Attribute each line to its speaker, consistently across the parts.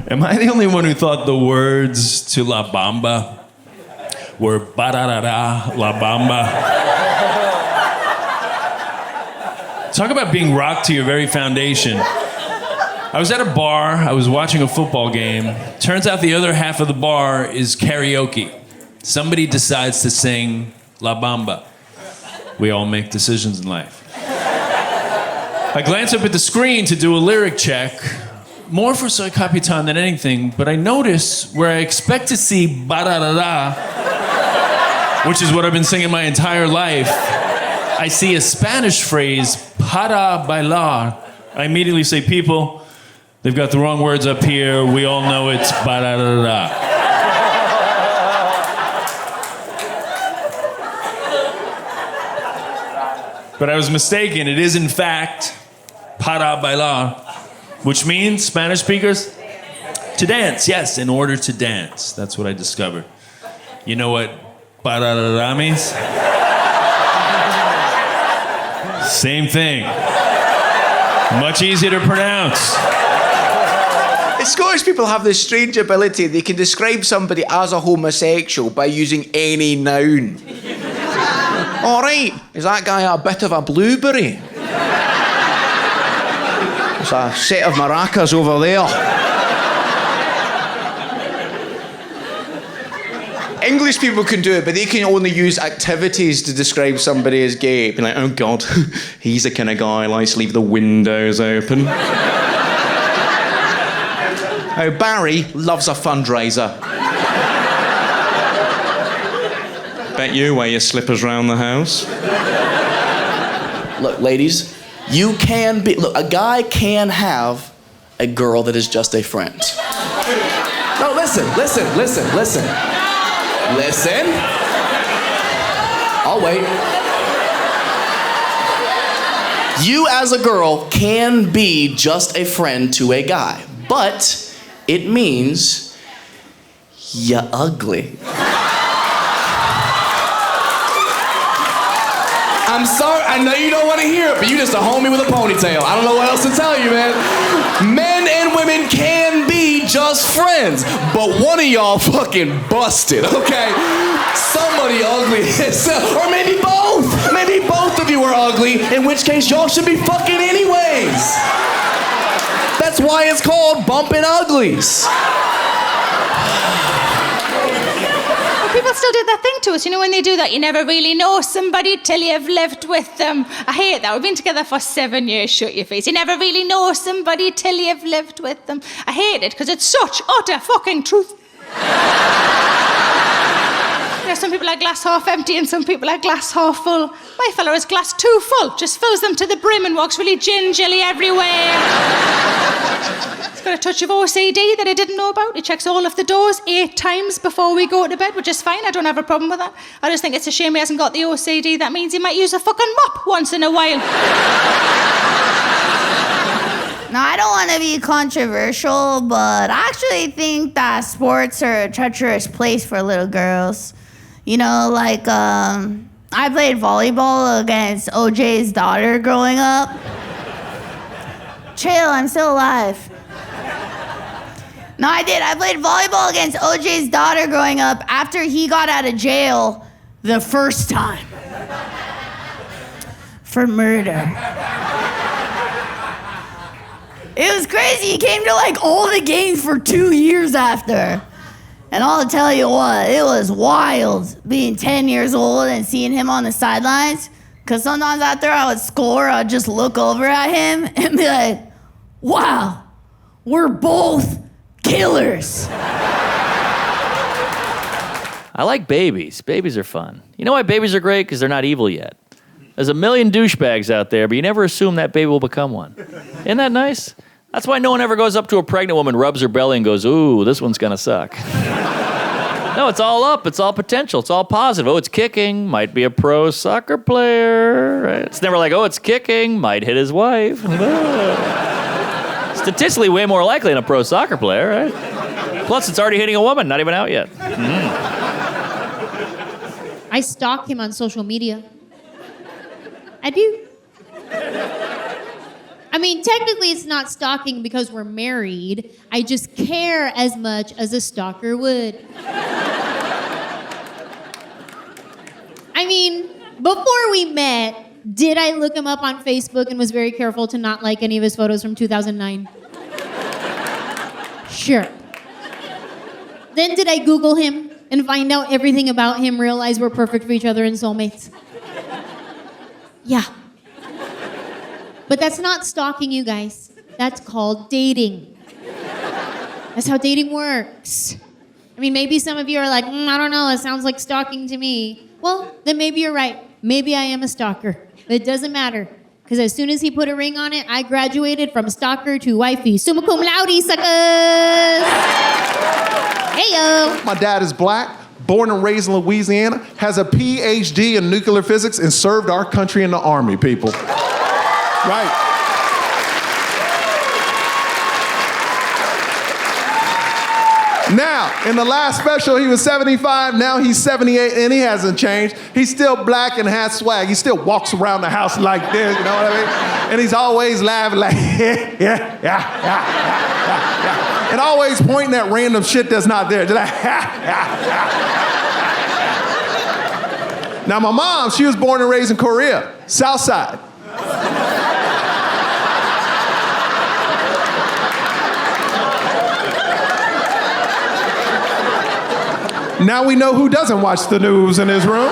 Speaker 1: Am I the only one who thought the words to La Bamba were ba-da-da-da, La Bamba? Talk about being rocked to your very foundation. I was at a bar, I was watching a football game. Turns out the other half of the bar is karaoke. Somebody decides to sing La Bamba. We all make decisions in life. I glance up at the screen to do a lyric check, more for Soy Capitan than anything, but I notice where I expect to see ba-da-da-da, which is what I've been singing my entire life, I see a Spanish phrase, para bailar. I immediately say, people, they've got the wrong words up here. We all know it's ba-da-da-da. But I was mistaken. It is, in fact, para bailar, which means, Spanish speakers, to dance. Yes, in order to dance. That's what I discovered. You know what ba-da-da-da means? Same thing. Much easier to pronounce.
Speaker 2: Scottish people have this strange ability. They can describe somebody as a homosexual by using any noun. All right, is that guy a bit of a blueberry? There's a set of maracas over there. English people can do it, but they can only use activities to describe somebody as gay. Be like, oh God, he's the kind of guy who likes to leave the windows open. Oh, Barry loves a fundraiser. Bet you wear your slippers round the house.
Speaker 3: Look, ladies, you can be... Look, a guy can have a girl that is just a friend. No, listen. I'll wait. You as a girl can be just a friend to a guy, but it means you're ugly. I'm sorry, I know you don't want to hear it, but you just a homie with a ponytail. I don't know what else to tell you, man. Men and women can be just friends, but one of y'all fucking busted, okay? Somebody ugly, or maybe both. Maybe both of you are ugly, in which case y'all should be fucking anyways. That's why it's called bumping uglies.
Speaker 4: People still do that thing to us. You know, when they do that, you never really know somebody till you've lived with them. I hate that. We've been together for 7 years, shut your face. You never really know somebody till you've lived with them. I hate it, because it's such utter fucking truth. You know, some people are glass half empty and some people are glass half full. My fella is glass too full, just fills them to the brim and walks really gingerly everywhere. He's got a touch of OCD that I didn't know about. He checks all of the doors 8 times before we go to bed, which is fine. I don't have a problem with that. I just think it's a shame he hasn't got the OCD. That means he might use a fucking mop once in a while.
Speaker 5: Now, I don't want to be controversial, but I actually think that sports are a treacherous place for little girls. You know, like, I played volleyball against OJ's daughter growing up. Chill, I'm still alive. No, I did. I played volleyball against OJ's daughter growing up after he got out of jail the first time. For murder. It was crazy. He came to, like, all the games for 2 years after. And I'll tell you what, it was wild being 10 years old and seeing him on the sidelines. Because sometimes after I would score, I'd just look over at him and be like, wow, we're both killers.
Speaker 6: I like babies. Babies are fun. You know why babies are great? Because they're not evil yet. There's a million douchebags out there, but you never assume that baby will become one. Isn't that nice? That's why no one ever goes up to a pregnant woman, rubs her belly, and goes, ooh, this one's gonna suck. No, it's all up. It's all potential. It's all positive. Oh, it's kicking. Might be a pro soccer player. Right? It's never like, oh, it's kicking. Might hit his wife. Statistically, way more likely than a pro soccer player, right? Plus, it's already hitting a woman. Not even out yet.
Speaker 7: I stalk him on social media. I do. I mean, technically it's not stalking because we're married. I just care as much as a stalker would. I mean, before we met, did I look him up on Facebook and was very careful to not like any of his photos from 2009? Sure. Then did I Google him and find out everything about him, realize we're perfect for each other and soulmates? Yeah. But that's not stalking, you guys. That's called dating. That's how dating works. I mean, maybe some of you are like, I don't know, it sounds like stalking to me. Well, then maybe you're right. Maybe I am a stalker. But it doesn't matter. Because as soon as he put a ring on it, I graduated from stalker to wifey. Summa cum laude, suckers! Heyo!
Speaker 8: My dad is black, born and raised in Louisiana, has a PhD in nuclear physics, and served our country in the Army, people. Right. Now, in the last special, he was 75. Now he's 78, and he hasn't changed. He's still black and has swag. He still walks around the house like this, you know what I mean? And he's always laughing like, yeah. And always pointing at random shit that's not there. Just like, Now, my mom, she was born and raised in Korea, South Side. Now we know who doesn't watch the news in his room.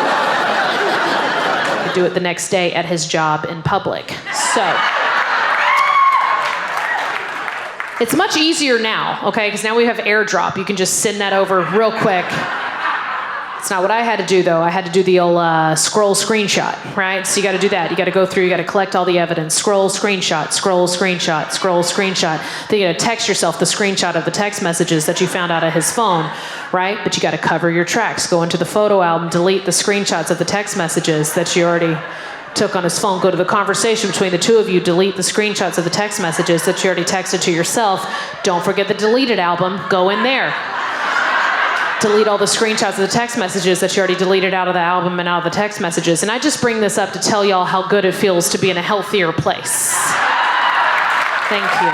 Speaker 9: Do it the next day at his job in public. So it's much easier now, okay? Because now we have AirDrop. You can just send that over real quick. It's not what I had to do, though. I had to do the old scroll screenshot, right? So you got to do that. You got to go through. You got to collect all the evidence. Scroll screenshot, scroll screenshot, scroll screenshot. Then you got to text yourself the screenshot of the text messages that you found out of his phone, right? But you got to cover your tracks. Go into the photo album, delete the screenshots of the text messages that you already took on his phone. Go to the conversation between the two of you. Delete the screenshots of the text messages that you already texted to yourself. Don't forget the deleted album. Go in there. Delete all the screenshots of the text messages that you already deleted out of the album and out of the text messages. And I just bring this up to tell y'all how good it feels to be in a healthier place. Thank you.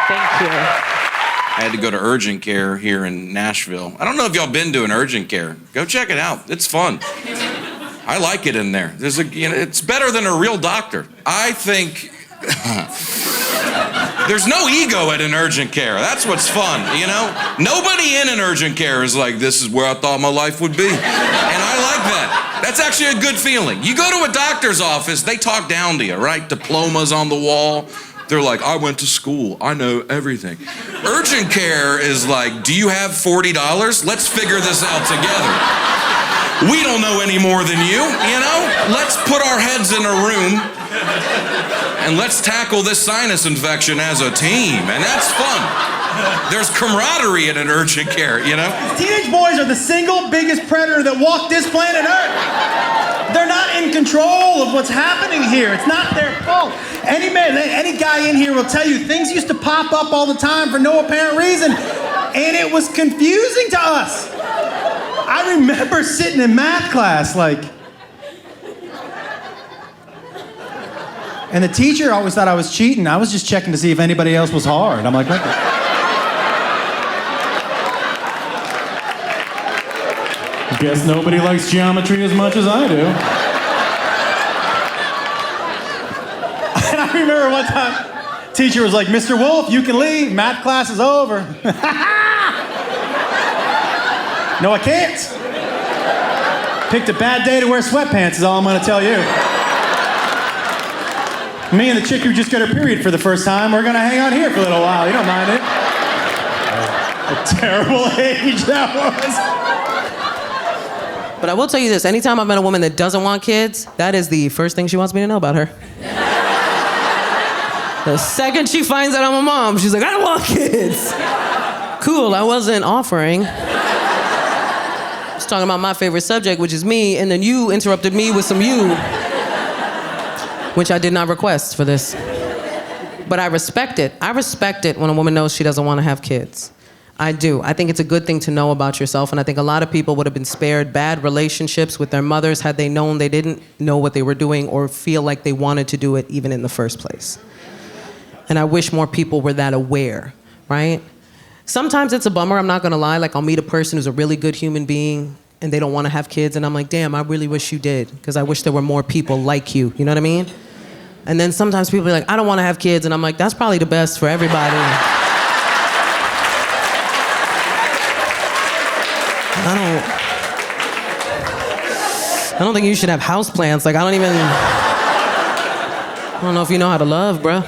Speaker 9: Thank you.
Speaker 10: I had to go to urgent care here in Nashville. I don't know if y'all been doing urgent care. Go check it out. It's fun. I like it in there. It's better than a real doctor. I think there's no ego at an urgent care. That's what's fun, you know? Nobody in an urgent care is like, this is where I thought my life would be. And I like that. That's actually a good feeling. You go to a doctor's office, they talk down to you, right? Diplomas on the wall. They're like, I went to school. I know everything. Urgent care is like, do you have $40? Let's figure this out together. We don't know any more than you know? Let's put our heads in a room and let's tackle this sinus infection as a team, and that's fun. There's camaraderie in an urgent care, you know?
Speaker 11: Teenage boys are the single biggest predator that walked this planet Earth. They're not in control of what's happening here. It's not their fault. Any man, any guy in here will tell you things used to pop up all the time for no apparent reason, and it was confusing to us. I remember sitting in math class and the teacher always thought I was cheating. I was just checking to see if anybody else was hard. I'm like, what the? Guess nobody likes geometry as much as I do. And I remember one time, teacher was like, Mr. Wolf, you can leave. Math class is over. No, I can't. Picked a bad day to wear sweatpants is all I'm gonna tell you. Me and the chick who just got her period for the first time, we're gonna hang out here for a little while. You don't mind it? A terrible age that was.
Speaker 12: But I will tell you this, anytime I've met a woman that doesn't want kids, that is the first thing she wants me to know about her. The second she finds out I'm a mom, she's like, I don't want kids. Cool, I wasn't offering. I was talking about my favorite subject, which is me, and then you interrupted me with some you, which I did not request for this. But I respect it. I respect it when a woman knows she doesn't want to have kids. I do. I think it's a good thing to know about yourself, and I think a lot of people would have been spared bad relationships with their mothers had they known they didn't know what they were doing or feel like they wanted to do it even in the first place. And I wish more people were that aware, right? Sometimes it's a bummer, I'm not gonna lie. Like, I'll meet a person who's a really good human being and they don't wanna have kids, and I'm like, damn, I really wish you did, because I wish there were more people like you know what I mean? And then sometimes people are like, I don't wanna have kids, and I'm like, that's probably the best for everybody. I don't think you should have houseplants. Like, I don't know if you know how to love, bro.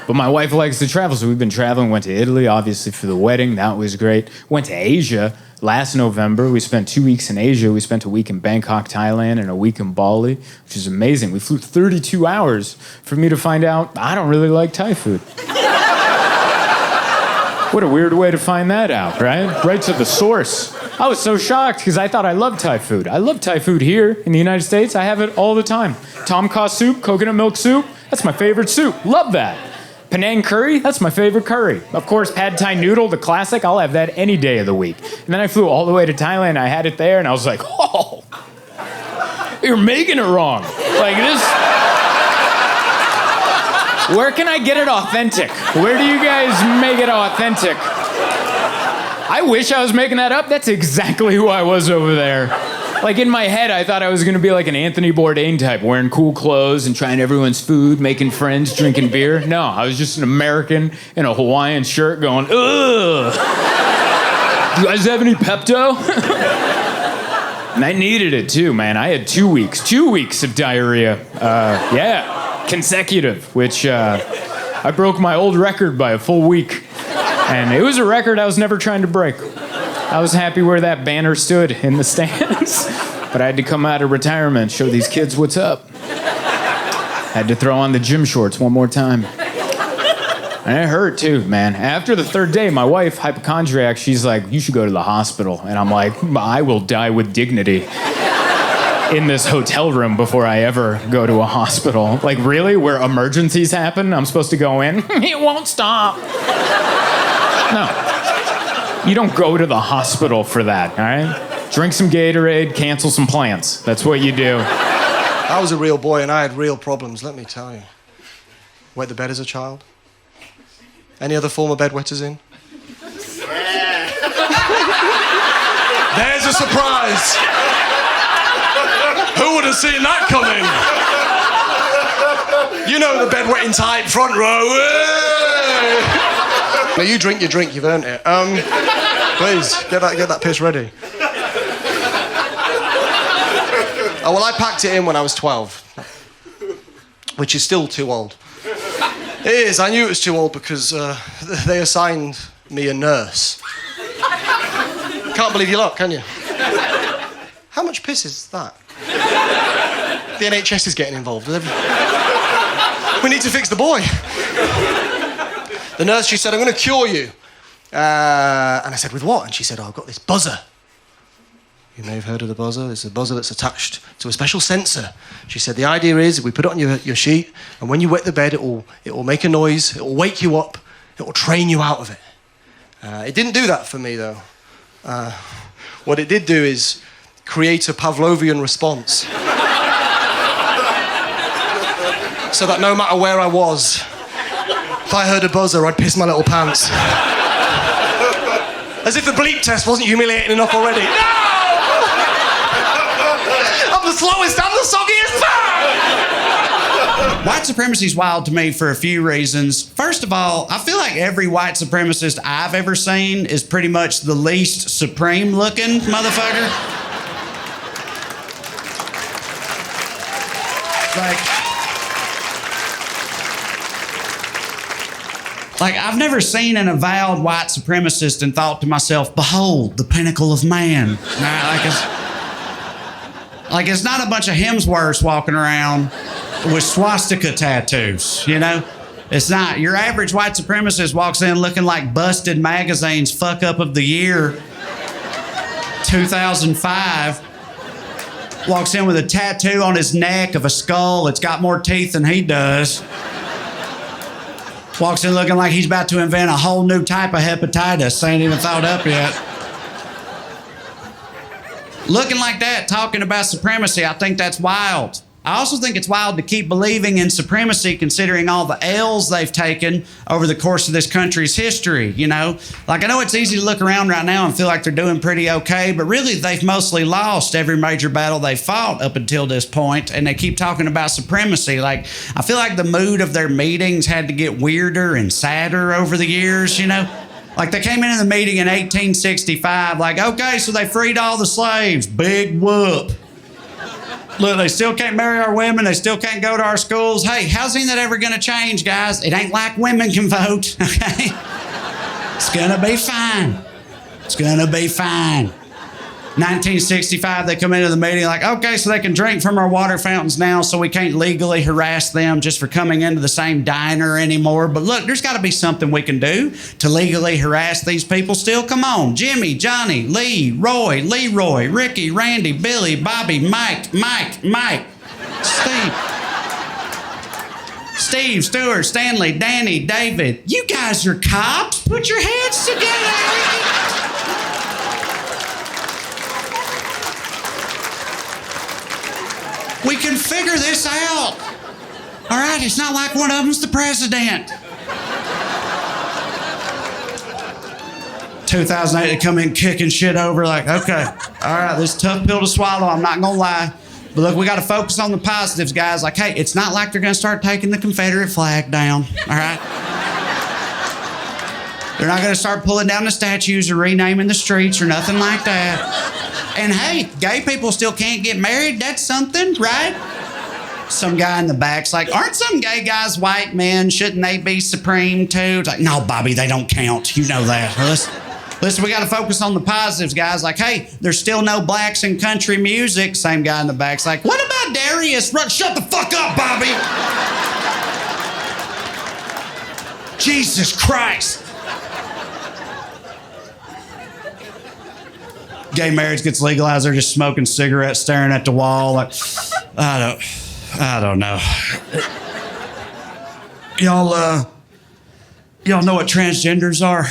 Speaker 13: But my wife likes to travel, so we've been traveling. Went to Italy, obviously, for the wedding. That was great. Went to Asia last November. We spent 2 weeks in Asia. We spent a week in Bangkok, Thailand, and a week in Bali, which is amazing. We flew 32 hours for me to find out I don't really like Thai food. What a weird way to find that out, right? Right to the source. I was so shocked because I thought I loved Thai food. I love Thai food here in the United States. I have it all the time. Tom Kha soup, coconut milk soup, that's my favorite soup. Love that. Penang curry, that's my favorite curry. Of course, pad thai noodle, the classic, I'll have that any day of the week. And then I flew all the way to Thailand, I had it there, and I was like, oh, you're making it wrong. Like this, where can I get it authentic? Where do you guys make it authentic? I wish I was making that up. That's exactly who I was over there. Like, in my head, I thought I was gonna be like an Anthony Bourdain type, wearing cool clothes and trying everyone's food, making friends, drinking beer. No, I was just an American in a Hawaiian shirt going, ugh. Do you guys have any Pepto? And I needed it too, man. I had 2 weeks of diarrhea. Yeah, consecutive, which I broke my old record by a full week. And it was a record I was never trying to break. I was happy where that banner stood in the stands, but I had to come out of retirement, show these kids what's up. Had to throw on the gym shorts one more time. And it hurt too, man. After the third day, my wife, hypochondriac, she's like, you should go to the hospital. And I'm like, I will die with dignity in this hotel room before I ever go to a hospital. Like, really? Where emergencies happen? I'm supposed to go in? It won't stop. No. You don't go to the hospital for that, all right? Drink some Gatorade, cancel some plans. That's what you do.
Speaker 14: I was a real boy and I had real problems, let me tell you. Wet the bed as a child? Any other former bedwetters in? Yeah. There's a surprise. Who would have seen that coming? You know the bedwetting type, front row. Now you drink your drink, you've earned it. Please, get that piss ready. Oh, well, I packed it in when I was 12, which is still too old. It is, I knew it was too old because they assigned me a nurse. Can't believe your luck, can you? How much piss is that? The NHS is getting involved. We need to fix the boy. The nurse, she said, I'm going to cure you. And I said, with what? And she said, oh, I've got this buzzer. You may have heard of the buzzer. It's a buzzer that's attached to a special sensor. She said, the idea is we put it on your sheet, and when you wet the bed, it will make a noise, it will wake you up, it will train you out of it. It didn't do that for me, though. What it did do is create a Pavlovian response. So that no matter where I was, if I heard a buzzer, I'd piss my little pants. As if the bleep test wasn't humiliating enough already. No! I'm the slowest, I'm the soggiest.
Speaker 15: White supremacy is wild to me for a few reasons. First of all, I feel like every white supremacist I've ever seen is pretty much the least supreme looking motherfucker. Like, I've never seen an avowed white supremacist and thought to myself, behold, the pinnacle of man. Like it's not a bunch of Hemsworths walking around with swastika tattoos, you know? It's not. Your average white supremacist walks in looking like Busted Magazine's fuck up of the year, 2005. Walks in with a tattoo on his neck of a skull that's got more teeth than he does. Walks in looking like he's about to invent a whole new type of hepatitis. Ain't even thought up yet. Looking like that, talking about supremacy, I think that's wild. I also think it's wild to keep believing in supremacy considering all the L's they've taken over the course of this country's history, you know? Like, I know it's easy to look around right now and feel like they're doing pretty okay, but really they've mostly lost every major battle they fought up until this point, and they keep talking about supremacy. Like, I feel like the mood of their meetings had to get weirder and sadder over the years, you know? Like, they came into the meeting in 1865, like, okay, so they freed all the slaves. Big whoop. Look, they still can't marry our women. They still can't go to our schools. Hey, how's any of that ever going to change, guys? It ain't like women can vote, okay? It's going to be fine. It's going to be fine. 1965, they come into the meeting like, okay, so they can drink from our water fountains now, so we can't legally harass them just for coming into the same diner anymore. But look, there's got to be something we can do to legally harass these people still. Come on. Jimmy, Johnny, Lee, Roy, Leroy, Ricky, Randy, Billy, Bobby, Mike, Steve, Stuart, Stanley, Danny, David. You guys are cops. Put your heads together. We can figure this out. All right, it's not like one of them's the president. 2008, they come in kicking shit over like, okay, all right, this is a tough pill to swallow, I'm not gonna lie. But look, we gotta focus on the positives, guys. Like, hey, it's not like they're gonna start taking the Confederate flag down, all right? They're not gonna start pulling down the statues or renaming the streets or nothing like that. And hey, gay people still can't get married. That's something, right? Some guy in the back's like, aren't some gay guys white men? Shouldn't they be supreme too? It's like, no, Bobby, they don't count. You know that. Listen, we got to focus on the positives, guys. Like, hey, there's still no blacks in country music. Same guy in the back's like, what about Darius? Shut the fuck up, Bobby. Jesus Christ. Gay marriage gets legalized, they're just smoking cigarettes, staring at the wall. Like, I don't know. Y'all know what transgenders are?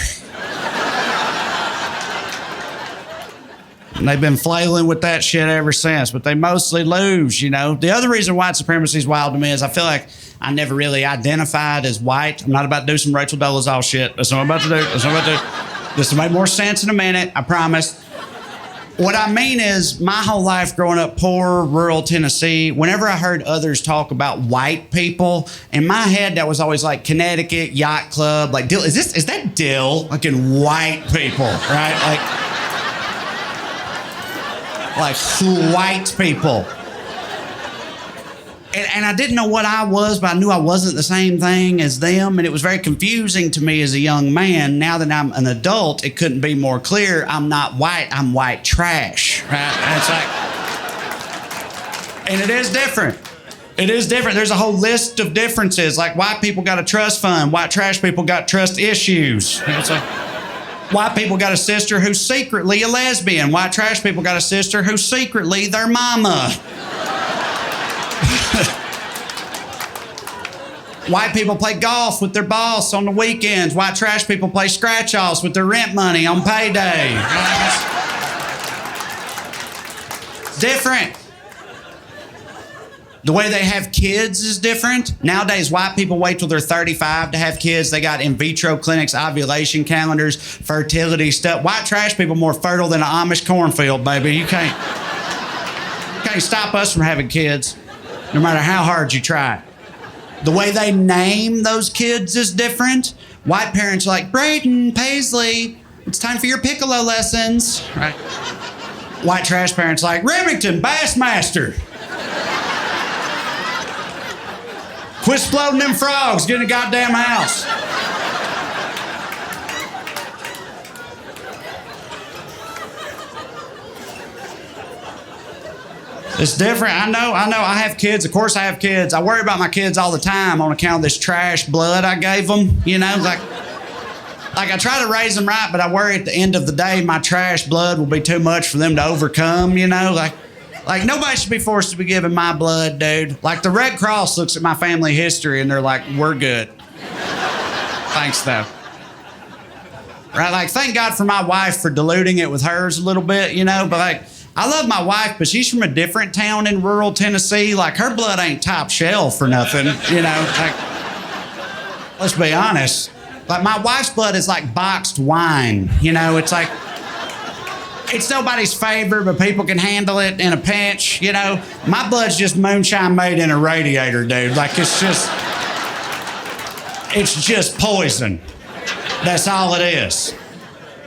Speaker 15: And they've been flailing with that shit ever since, but they mostly lose, you know? The other reason white supremacy is wild to me is I feel like I never really identified as white. I'm not about to do some Rachel Dolezal shit. That's not what I'm about to do. This will make more sense in a minute, I promise. What I mean is, my whole life growing up poor, rural Tennessee, whenever I heard others talk about white people, in my head that was always like Connecticut, Yacht Club, like Dill. Is that Dill? Like in white people, right? Like white people. And I didn't know what I was, but I knew I wasn't the same thing as them. And it was very confusing to me as a young man. Now that I'm an adult, it couldn't be more clear. I'm not white, I'm white trash. Right? And it's like, and it is different. It is different. There's a whole list of differences. Like, white people got a trust fund, white trash people got trust issues. It's like, white people got a sister who's secretly a lesbian. White trash people got a sister who's secretly their mama. White people play golf with their boss on the weekends. White trash people play scratch-offs with their rent money on payday. Different. The way they have kids is different. Nowadays, white people wait till they're 35 to have kids. They got in vitro clinics, ovulation calendars, fertility stuff. White trash people more fertile than an Amish cornfield, baby. You can't stop us from having kids, no matter how hard you try. The way they name those kids is different. White parents are like, Braden, Paisley, it's time for your piccolo lessons. Right? White trash parents are like, Remington, Bassmaster. Quit exploding them frogs, get in the goddamn house. It's different. I know. I have kids. Of course I have kids. I worry about my kids all the time on account of this trash blood I gave them. You know, like I try to raise them right, but I worry at the end of the day my trash blood will be too much for them to overcome, you know? Like nobody should be forced to be giving my blood, dude. Like the Red Cross looks at my family history and they're like, we're good. Thanks, though. Right? Like, thank God for my wife for diluting it with hers a little bit, you know? But like, I love my wife, but she's from a different town in rural Tennessee. Like, her blood ain't top shelf for nothing, you know? Like, let's be honest. Like, my wife's blood is like boxed wine, you know? It's like, it's nobody's favorite, but people can handle it in a pinch, you know? My blood's just moonshine made in a radiator, dude. Like, it's just poison. That's all it is.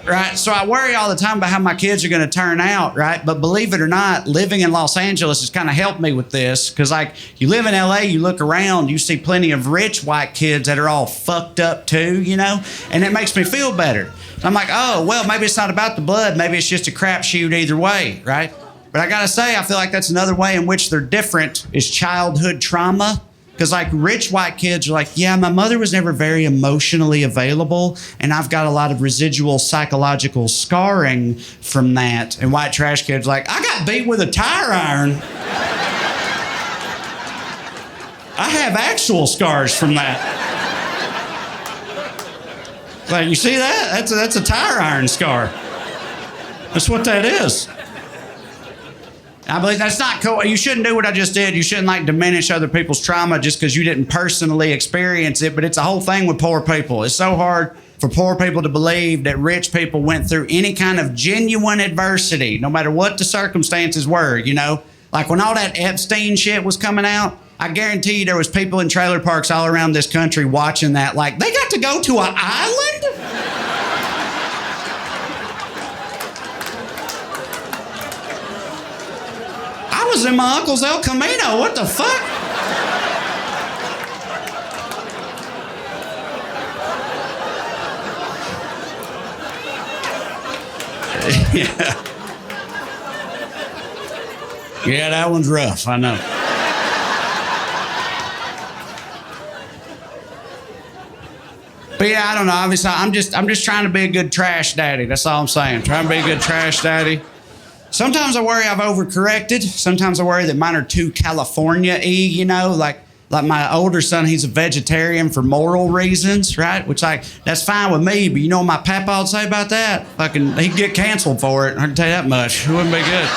Speaker 15: Right? So I worry all the time about how my kids are going to turn out, right? But believe it or not, living in Los Angeles has kind of helped me with this. Because, like, you live in LA, you look around, you see plenty of rich white kids that are all fucked up too, you know? And it makes me feel better. I'm like, oh, well, maybe it's not about the blood. Maybe it's just a crapshoot either way, right? But I got to say, I feel like that's another way in which they're different is childhood trauma. Because, like, rich white kids are like, yeah, my mother was never very emotionally available, and I've got a lot of residual psychological scarring from that. And white trash kids are like, I got beat with a tire iron. I have actual scars from that. Like, you see that? That's a tire iron scar. That's what that is. I believe that's not cool. You shouldn't do what I just did. You shouldn't, like, diminish other people's trauma just because you didn't personally experience it. But it's a whole thing with poor people. It's so hard for poor people to believe that rich people went through any kind of genuine adversity, no matter what the circumstances were, you know? Like, when all that Epstein shit was coming out, I guarantee you there was people in trailer parks all around this country watching that. Like, they got to go to an island? I was in my uncle's El Camino. What the fuck? Yeah. Yeah, that one's rough. I know. But yeah, I don't know. Obviously, I'm just trying to be a good trash daddy. That's all I'm saying. Trying to be a good trash daddy. Sometimes I worry I've overcorrected. Sometimes I worry that mine are too California-y, you know? Like my older son, he's a vegetarian for moral reasons, right? Which, like, that's fine with me, but you know what my papa would say about that? Fucking, he'd get canceled for it. I can tell you that much. It wouldn't be good.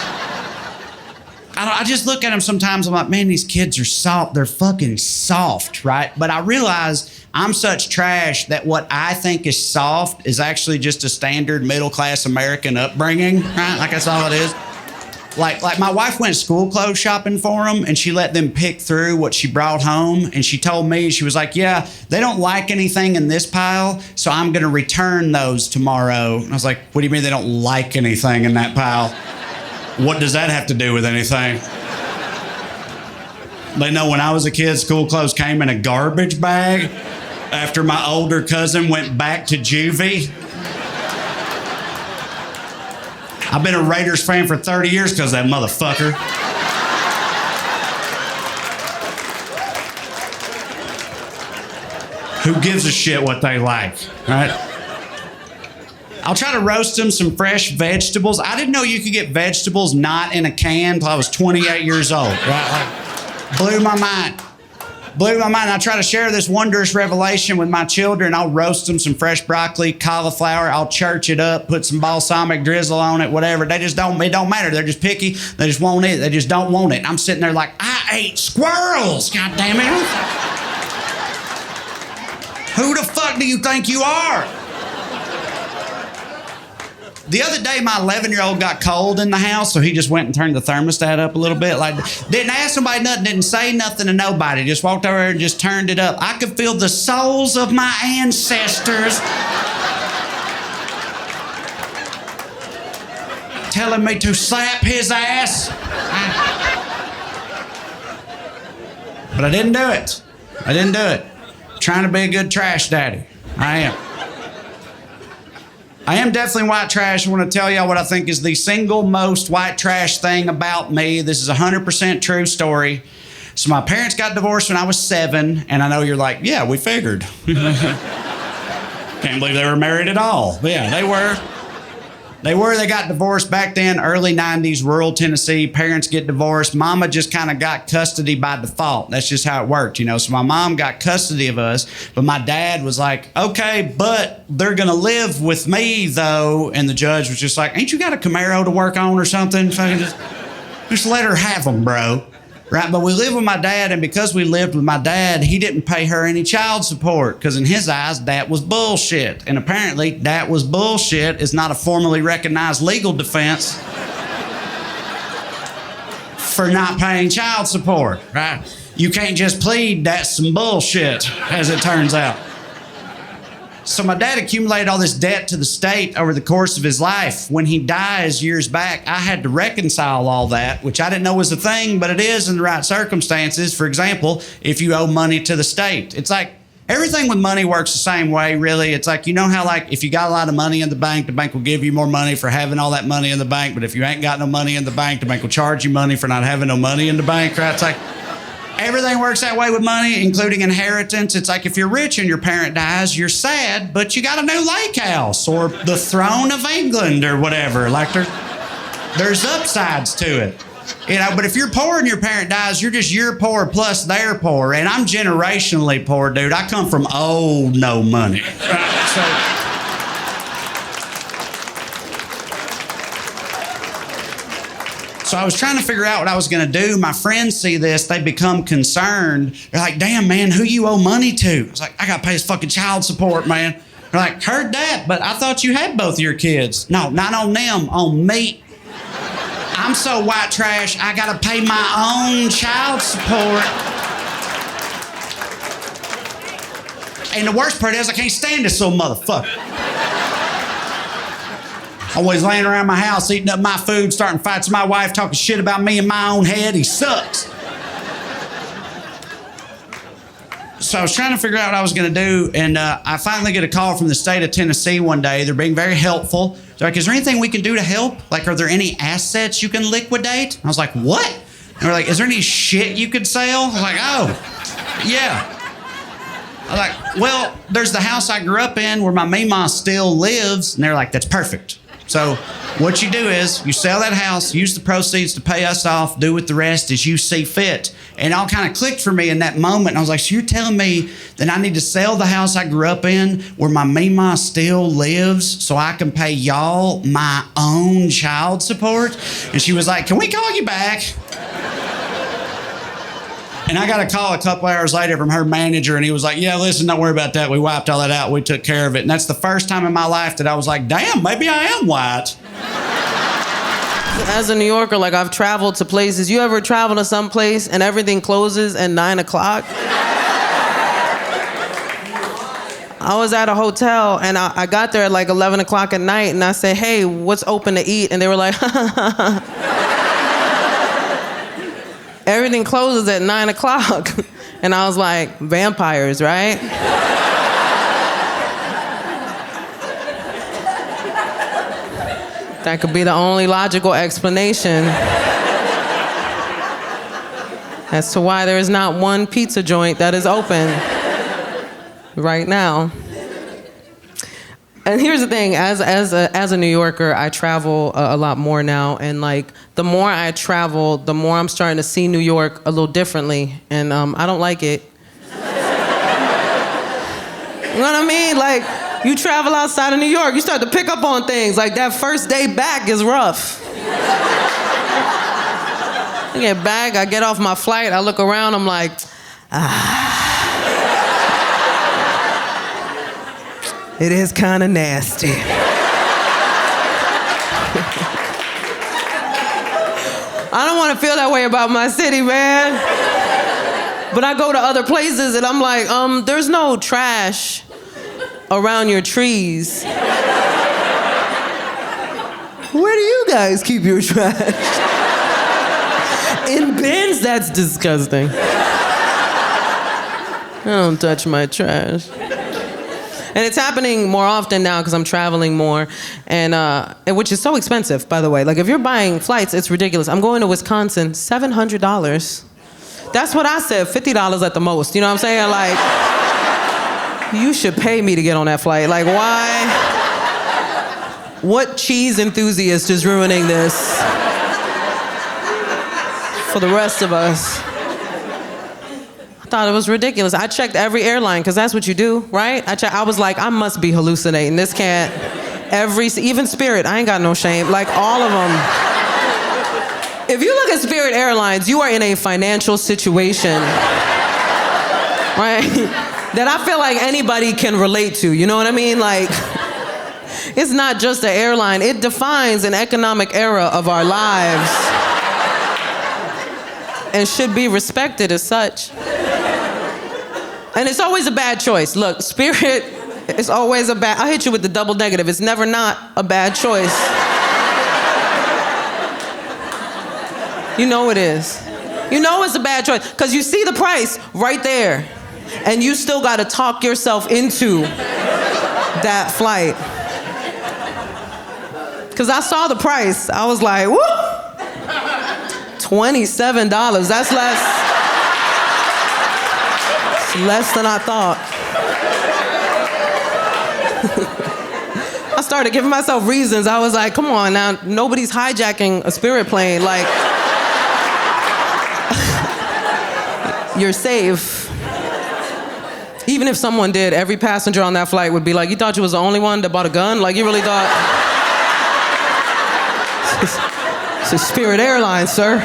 Speaker 15: I just look at them sometimes, I'm like, man, these kids are soft. They're fucking soft, right? But I realize I'm such trash that what I think is soft is actually just a standard middle-class American upbringing, right? Like, that's all it is. Like my wife went school clothes shopping for them, and she let them pick through what she brought home, and she told me, she was like, yeah, they don't like anything in this pile, so I'm going to return those tomorrow. And I was like, what do you mean they don't like anything in that pile? What does that have to do with anything? They know when I was a kid, school clothes came in a garbage bag after my older cousin went back to juvie. I've been a Raiders fan for 30 years because of that motherfucker. Who gives a shit what they like, right? I'll try to roast them some fresh vegetables. I didn't know you could get vegetables not in a can until I was 28 years old, right? Like, blew my mind. Blew my mind. I try to share this wondrous revelation with my children. I'll roast them some fresh broccoli, cauliflower. I'll church it up, put some balsamic drizzle on it, whatever. It don't matter. They're just picky. They just want it. They just don't want it. I'm sitting there like, I ate squirrels, God damn it. Who the fuck do you think you are? The other day, my 11-year-old got cold in the house, so he just went and turned the thermostat up a little bit. Like, didn't ask somebody nothing, didn't say nothing to nobody. Just walked over there and just turned it up. I could feel the souls of my ancestors telling me to slap his ass. But I didn't do it. I'm trying to be a good trash daddy. I am. I am definitely white trash. I want to tell y'all what I think is the single most white trash thing about me. This is a 100% true story. So my parents got divorced when I was 7, and I know you're like, yeah, we figured. Can't believe they were married at all. But yeah, they were. They got divorced back then, early 90s, rural Tennessee. Parents get divorced. Mama just kind of got custody by default. That's just how it worked, you know. So my mom got custody of us, but my dad was like, okay, but they're going to live with me, though. And the judge was just like, ain't you got a Camaro to work on or something? Fucking just let her have them, bro. Right, but we lived with my dad, and because we lived with my dad, he didn't pay her any child support, because in his eyes, that was bullshit. And apparently, that was bullshit is not a formally recognized legal defense for not paying child support, right? You can't just plead that's some bullshit, as it turns out. So my dad accumulated all this debt to the state over the course of his life. When he dies years back, I had to reconcile all that, which I didn't know was a thing, but it is in the right circumstances. For example, if you owe money to the state. It's like everything with money works the same way, really. It's like, you know how like if you got a lot of money in the bank will give you more money for having all that money in the bank. But if you ain't got no money in the bank will charge you money for not having no money in the bank, right? It's like, everything works that way with money, including inheritance. It's like if you're rich and your parent dies, you're sad, but you got a new lake house or the throne of England or whatever. Like there's upsides to it. You know, but if you're poor and your parent dies, you're poor plus they're poor. And I'm generationally poor, dude. I come from old no money. Right? So So I was trying to figure out what I was going to do. My friends see this. They become concerned. They're like, damn, man, who you owe money to? I was like, I got to pay his fucking child support, man. They're like, heard that, but I thought you had both your kids. No, not on them, on me. I'm so white trash, I got to pay my own child support. And the worst part is I can't stand this little motherfucker. Always laying around my house, eating up my food, starting fights with my wife, talking shit about me in my own head. He sucks. So I was trying to figure out what I was going to do, and I finally get a call from the state of Tennessee one day. They're being very helpful. They're like, is there anything we can do to help? Like, are there any assets you can liquidate? And I was like, what? And they're like, is there any shit you could sell? I was like, oh, yeah. I was like, well, there's the house I grew up in where my Mima still lives. And they're like, that's perfect. So what you do is you sell that house, use the proceeds to pay us off, do with the rest as you see fit. And it all kind of clicked for me in that moment. And I was like, so you're telling me that I need to sell the house I grew up in where my Mima still lives so I can pay y'all my own child support? And she was like, can we call you back? And I got a call a couple hours later from her manager, and he was like, yeah, listen, don't worry about that. We wiped all that out. We took care of it. And that's the first time in my life that I was like, damn, maybe I am white.
Speaker 12: As a New Yorker, like, I've traveled to places. You ever travel to some place and everything closes at 9 o'clock? I was at a hotel, and I got there at like 11 o'clock at night, and I said, hey, what's open to eat? And they were like, everything closes at 9 o'clock. And I was like, vampires, right? That could be the only logical explanation as to why there is not one pizza joint that is open right now. And here's the thing, as a New Yorker, I travel a lot more now, and like the more I travel, the more I'm starting to see New York a little differently, and I don't like it. You know what I mean? Like, you travel outside of New York, you start to pick up on things. Like, that first day back is rough. I get back, I get off my flight, I look around, I'm like, it is kind of nasty. I don't want to feel that way about my city, man. But I go to other places and I'm like, there's no trash around your trees. Where do you guys keep your trash? In bins? That's disgusting. I don't touch my trash. And it's happening more often now because I'm traveling more, and which is so expensive, by the way. Like, if you're buying flights, it's ridiculous. I'm going to Wisconsin, $700. That's what I said, $50 at the most. You know what I'm saying? Like, you should pay me to get on that flight. Like, why? What cheese enthusiast is ruining this for the rest of us? I thought it was ridiculous. I checked every airline, because that's what you do, right? I was like, I must be hallucinating. This can't. Even Spirit, I ain't got no shame. Like, all of them. If you look at Spirit Airlines, you are in a financial situation, right? That I feel like anybody can relate to, you know what I mean? Like, it's not just an airline, it defines an economic era of our lives and should be respected as such. And it's always a bad choice. Look, Spirit is always a bad, I'll hit you with the double negative. It's never not a bad choice. You know it is. You know it's a bad choice, because you see the price right there, and you still gotta talk yourself into that flight. Because I saw the price, I was like, whoop! $27, that's less than I thought. I started giving myself reasons. I was like, come on now, nobody's hijacking a Spirit plane. Like, you're safe. Even if someone did, every passenger on that flight would be like, you thought you was the only one that bought a gun? Like, you really thought? It's a Spirit Airlines, sir.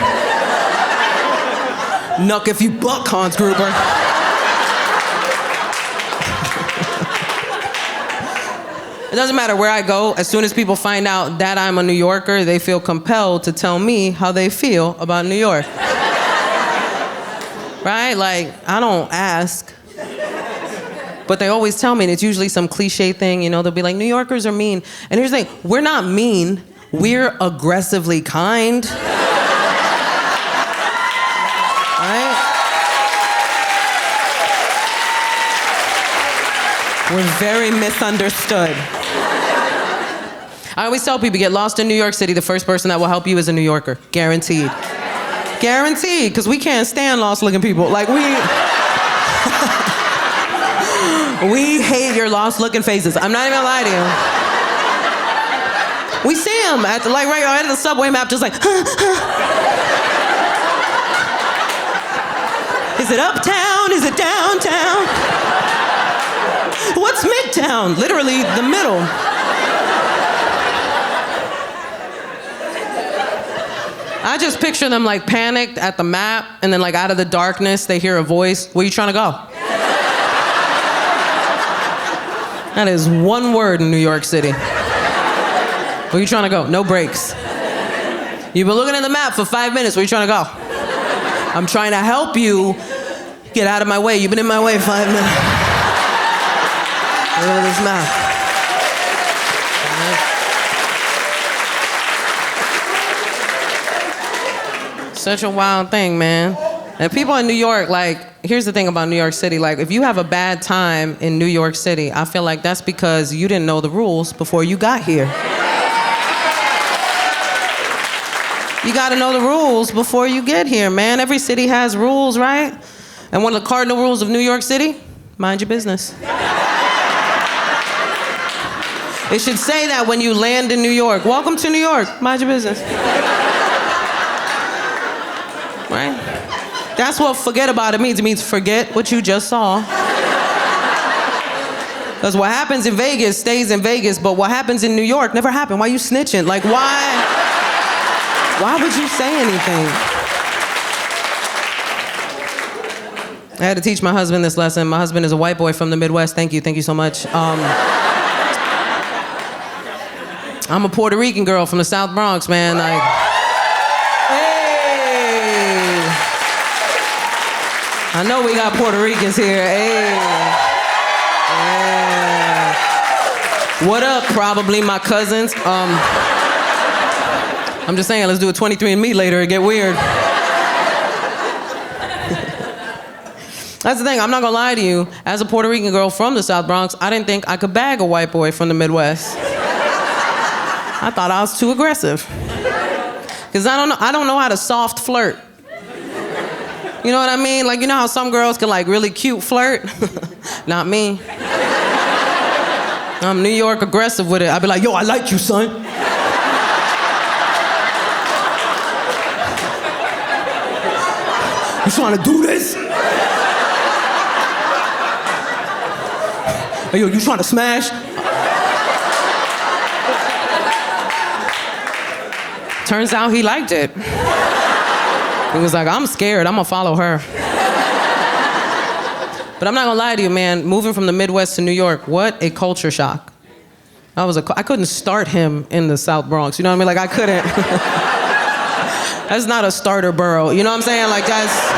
Speaker 12: Nuck if you buck, Hans Gruber. It doesn't matter where I go. As soon as people find out that I'm a New Yorker, they feel compelled to tell me how they feel about New York. Right? Like, I don't ask. But they always tell me, and it's usually some cliche thing, you know, they'll be like, New Yorkers are mean. And here's the thing, we're not mean, we're aggressively kind. Right? We're very misunderstood. I always tell people, get lost in New York City, the first person that will help you is a New Yorker. Guaranteed. Guaranteed, because we can't stand lost-looking people. Like, we hate your lost-looking faces. I'm not even gonna lie to you. We see them at the, like, right at the subway map, just like, Is it uptown? Is it downtown? What's Midtown? Literally the middle. I just picture them like panicked at the map, and then like out of the darkness, they hear a voice. Where you trying to go? That is one word in New York City. Where you trying to go? No breaks. You've been looking at the map for 5 minutes. Where you trying to go? I'm trying to help you get out of my way. You've been in my way 5 minutes. Look at this map. Such a wild thing, man. And people in New York, like, here's the thing about New York City. Like, if you have a bad time in New York City, I feel like that's because you didn't know the rules before you got here. You gotta know the rules before you get here, man. Every city has rules, right? And one of the cardinal rules of New York City, mind your business. It should say that when you land in New York. Welcome to New York, mind your business. Right? That's what forget about it means. It means forget what you just saw. Because what happens in Vegas stays in Vegas, but what happens in New York never happened. Why you snitching? Like, why would you say anything? I had to teach my husband this lesson. My husband is a white boy from the Midwest. Thank you so much. I'm a Puerto Rican girl from the South Bronx, man. Like, I know we got Puerto Ricans here. Hey. Yeah. What up, probably my cousins? I'm just saying, let's do a 23andMe later and get weird. That's the thing, I'm not gonna lie to you. As a Puerto Rican girl from the South Bronx, I didn't think I could bag a white boy from the Midwest. I thought I was too aggressive. Because I don't know how to soft flirt. You know what I mean? Like, you know how some girls can like really cute flirt? Not me. I'm New York aggressive with it. I'd be like, yo, I like you, son. You trying to do this? Hey, yo, you trying to smash? Turns out he liked it. He was like, I'm scared, I'm gonna follow her. But I'm not gonna lie to you, man, moving from the Midwest to New York, what a culture shock. I couldn't start him in the South Bronx, you know what I mean? Like, I couldn't. That's not a starter borough, you know what I'm saying? Like, that's...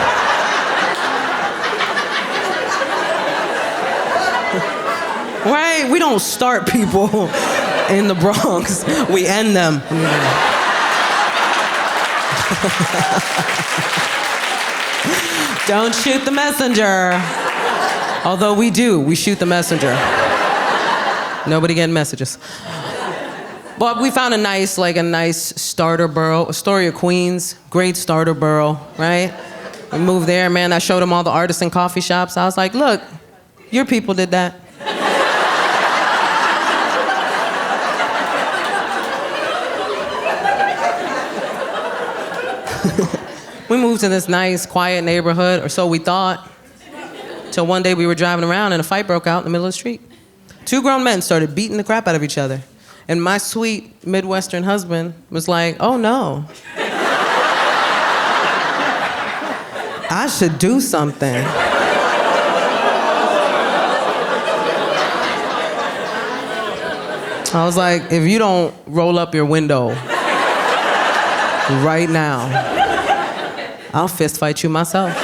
Speaker 12: Right? We don't start people in the Bronx, we end them. Don't shoot the messenger. Although we do, we shoot the messenger. Nobody getting messages. But we found a nice starter borough, Astoria, Queens, great starter borough, right? We moved there, man, I showed him all the artisan coffee shops. I was like, look, your people did that. We moved to this nice, quiet neighborhood, or so we thought. Till one day we were driving around and a fight broke out in the middle of the street. 2 grown men started beating the crap out of each other. And my sweet Midwestern husband was like, oh no. I should do something. I was like, if you don't roll up your window right now, I'll fist fight you myself.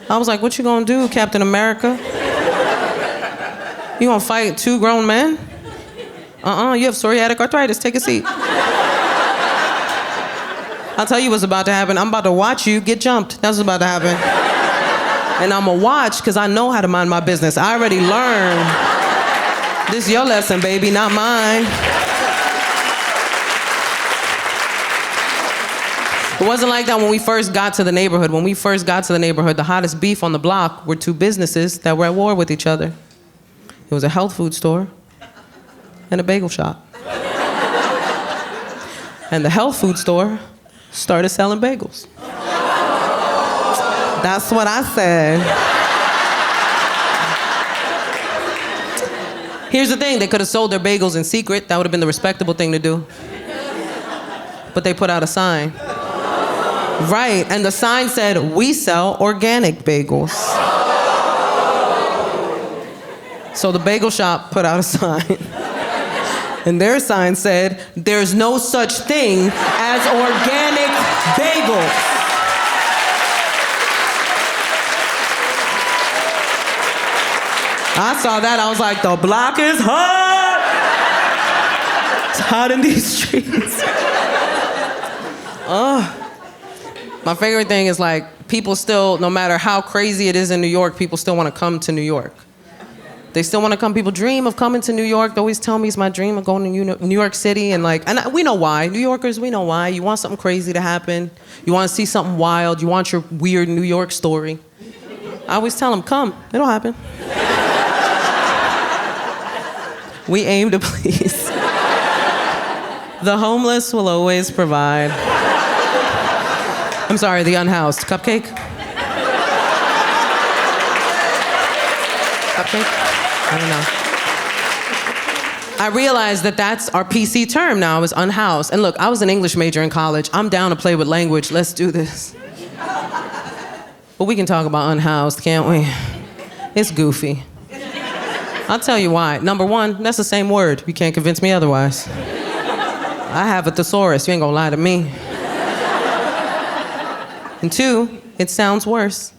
Speaker 12: I was like, what you gonna do, Captain America? You gonna fight 2 grown men? You have psoriatic arthritis, take a seat. I'll tell you what's about to happen. I'm about to watch you get jumped. That's what's about to happen. And I'm gonna watch, because I know how to mind my business. I already learned. This is your lesson, baby, not mine. It wasn't like that when we first got to the neighborhood. When we first got to the neighborhood, the hottest beef on the block were 2 businesses that were at war with each other. It was a health food store and a bagel shop. And the health food store started selling bagels. That's what I said. Here's the thing, they could have sold their bagels in secret. That would have been the respectable thing to do. But they put out a sign. Right, and the sign said, we sell organic bagels. So the bagel shop put out a sign. And their sign said, there's no such thing as organic bagels. I saw that, I was like, the block is hot! It's hot in these streets. My favorite thing is like, people still, no matter how crazy it is in New York, people still want to come to New York. They still want to come. People dream of coming to New York. They always tell me it's my dream of going to New York City. And we know why. New Yorkers, we know why. You want something crazy to happen. You want to see something wild. You want your weird New York story. I always tell them, come. It'll happen. We aim to please. The homeless will always provide. I'm sorry, the unhoused. Cupcake? Cupcake? I don't know. I realized that that's our PC term now, is unhoused. And look, I was an English major in college. I'm down to play with language. Let's do this. But we can talk about unhoused, can't we? It's goofy. I'll tell you why. Number one, that's the same word. You can't convince me otherwise. I have a thesaurus. You ain't gonna lie to me. And 2, it sounds worse.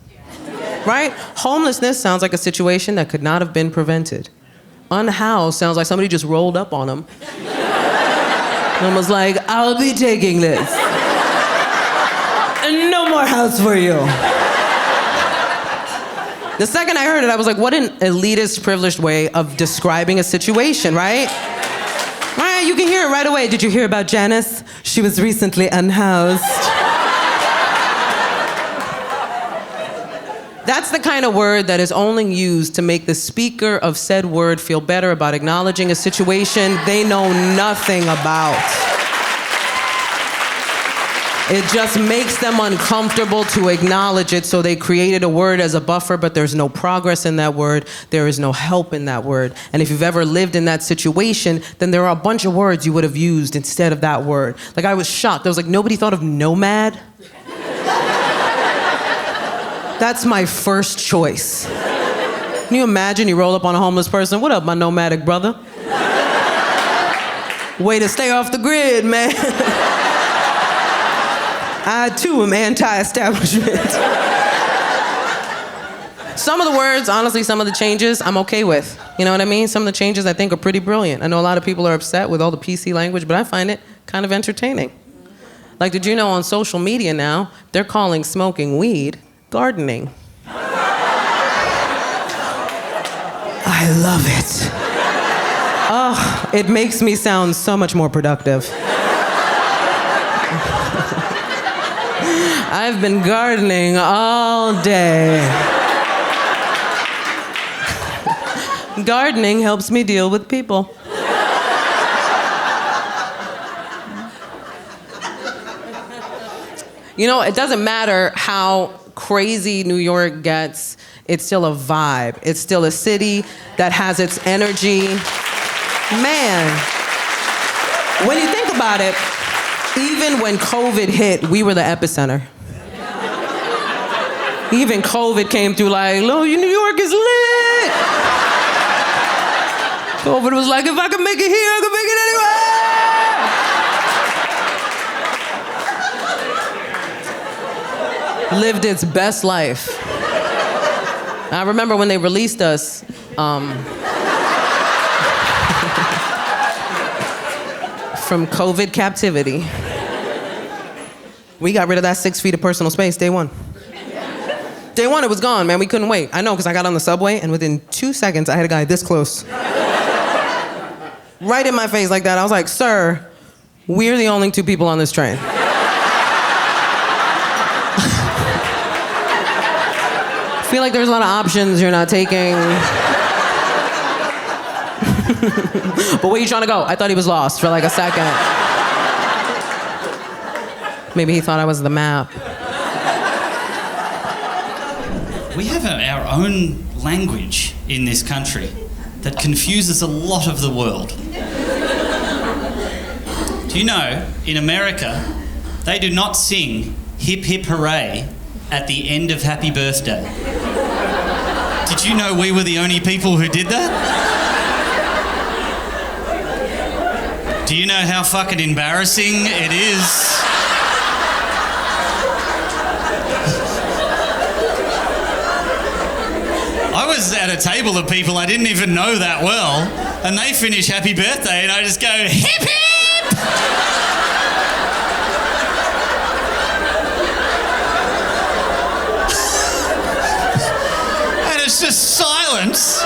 Speaker 12: Right? Homelessness sounds like a situation that could not have been prevented. Unhoused sounds like somebody just rolled up on them and was like, I'll be taking this. And no more house for you. The second I heard it, I was like, what an elitist, privileged way of describing a situation, right? Right, you can hear it right away. Did you hear about Janice? She was recently unhoused. That's the kind of word that is only used to make the speaker of said word feel better about acknowledging a situation they know nothing about. It just makes them uncomfortable to acknowledge it, so they created a word as a buffer, but there's no progress in that word. There is no help in that word. And if you've ever lived in that situation, then there are a bunch of words you would have used instead of that word. Like, I was shocked. I was like, nobody thought of nomad? That's my first choice. Can you imagine you roll up on a homeless person? What up, my nomadic brother? Way to stay off the grid, man. I, too, am anti-establishment. Some of the words, honestly, some of the changes, I'm okay with. You know what I mean? Some of the changes I think are pretty brilliant. I know a lot of people are upset with all the PC language, but I find it kind of entertaining. Like, did you know on social media now, they're calling smoking weed gardening? I love it. Oh, it makes me sound so much more productive. I've been gardening all day. Gardening helps me deal with people. You know, it doesn't matter how crazy New York gets, it's still a vibe. It's still a city that has its energy. Man, when you think about it, even when COVID hit, we were the epicenter. Even COVID came through like, oh, New York is lit. COVID was like, if I can make it here, I can make it anywhere. Lived its best life. I remember when they released us, from COVID captivity. We got rid of that 6 feet of personal space day one. Day one, it was gone, man. We couldn't wait. I know, because I got on the subway, and within 2 seconds, I had a guy this close. Right in my face like that. I was like, sir, we're the only 2 people on this train. I feel like there's a lot of options you're not taking. But where you trying to go? I thought he was lost for like a second. Maybe he thought I was the map.
Speaker 16: We have our own language in this country that confuses a lot of the world. Do you know, in America, they do not sing hip hip hooray at the end of happy birthday. Did you know we were the only people who did that? Do you know how fucking embarrassing it is? I was at a table of people I didn't even know that well, and they finish happy birthday, and I just go, hip hip! And it's just silence,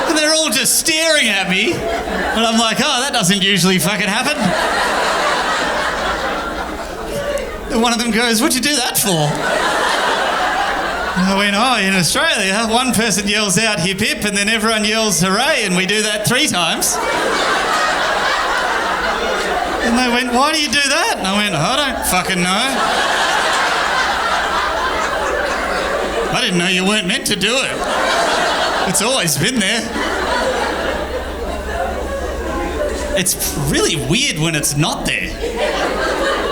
Speaker 16: and they're all just staring at me, and I'm like, oh, that doesn't usually fucking happen. And one of them goes, what'd you do that for? I went, oh, in Australia, one person yells out hip hip and then everyone yells hooray, and we do that 3 times. And they went, why do you do that? And I went, I don't fucking know. I didn't know you weren't meant to do it. It's always been there. It's really weird when it's not there.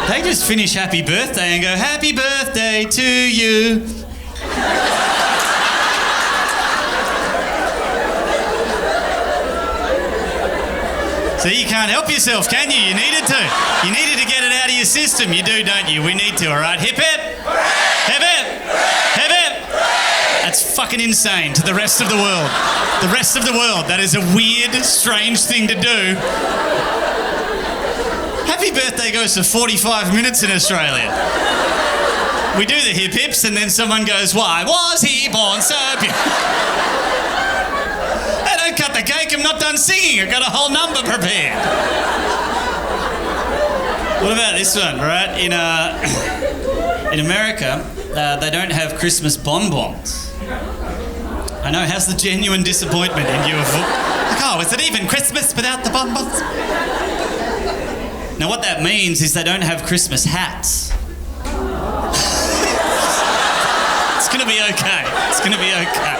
Speaker 16: They just finish happy birthday and go, happy birthday to you. So you can't help yourself, can you? You needed to. You needed to get it out of your system. You do, don't you? We need to, all right? Hip hip! Hip hip! Hip hip! That's fucking insane to the rest of the world. The rest of the world, that is a weird, strange thing to do. Happy birthday goes for 45 minutes in Australia. We do the hip hips and then someone goes, why was he born so beautiful? Hey, don't cut the cake, I'm not done singing. I've got a whole number prepared. What about this one, right? In America, They don't have Christmas bonbons. I know, how's the genuine disappointment in you? Like, oh, is it even Christmas without the bonbons? Now what that means is they don't have Christmas hats. It's gonna be okay. It's gonna be okay.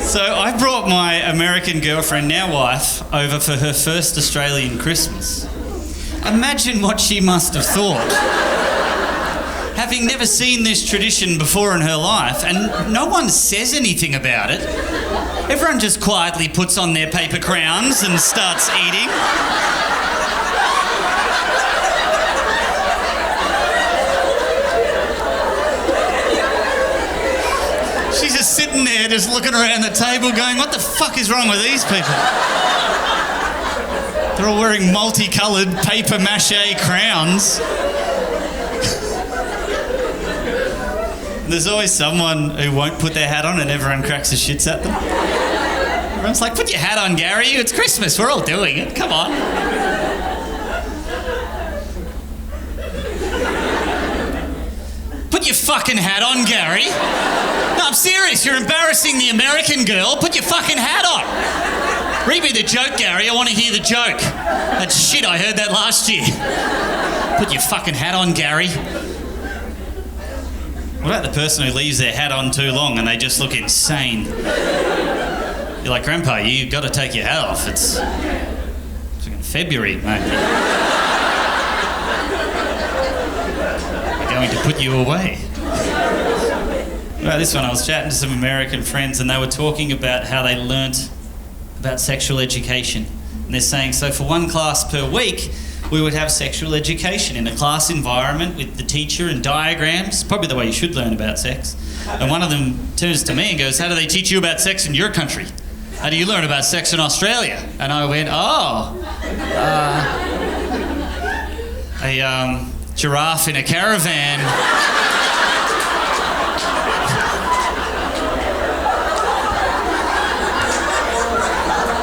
Speaker 16: So I brought my American girlfriend, now wife, over for her first Australian Christmas. Imagine what she must have thought. Having never seen this tradition before in her life, and no one says anything about it. Everyone just quietly puts on their paper crowns and starts eating. She's just sitting there, just looking around the table going, what the fuck is wrong with these people? They're all wearing multicoloured paper mache crowns. There's always someone who won't put their hat on and everyone cracks the shits at them. Everyone's like, put your hat on, Gary. It's Christmas. We're all doing it. Come on. Put your fucking hat on, Gary. No, I'm serious. You're embarrassing the American girl. Put your fucking hat on. Read me the joke, Gary. I want to hear the joke. That's shit. I heard that last year. Put your fucking hat on, Gary. What about the person who leaves their hat on too long and they just look insane? You're like, Grandpa, you've got to take your hat off. It's fucking February, mate. We're going to put you away. What about this one? I was chatting to some American friends and they were talking about how they learnt about sexual education. And they're saying, so for one class per week, we would have sexual education in a class environment with the teacher and diagrams, probably the way you should learn about sex. And one of them turns to me and goes, how do they teach you about sex in your country? How do you learn about sex in Australia? And I went, a giraffe in a caravan.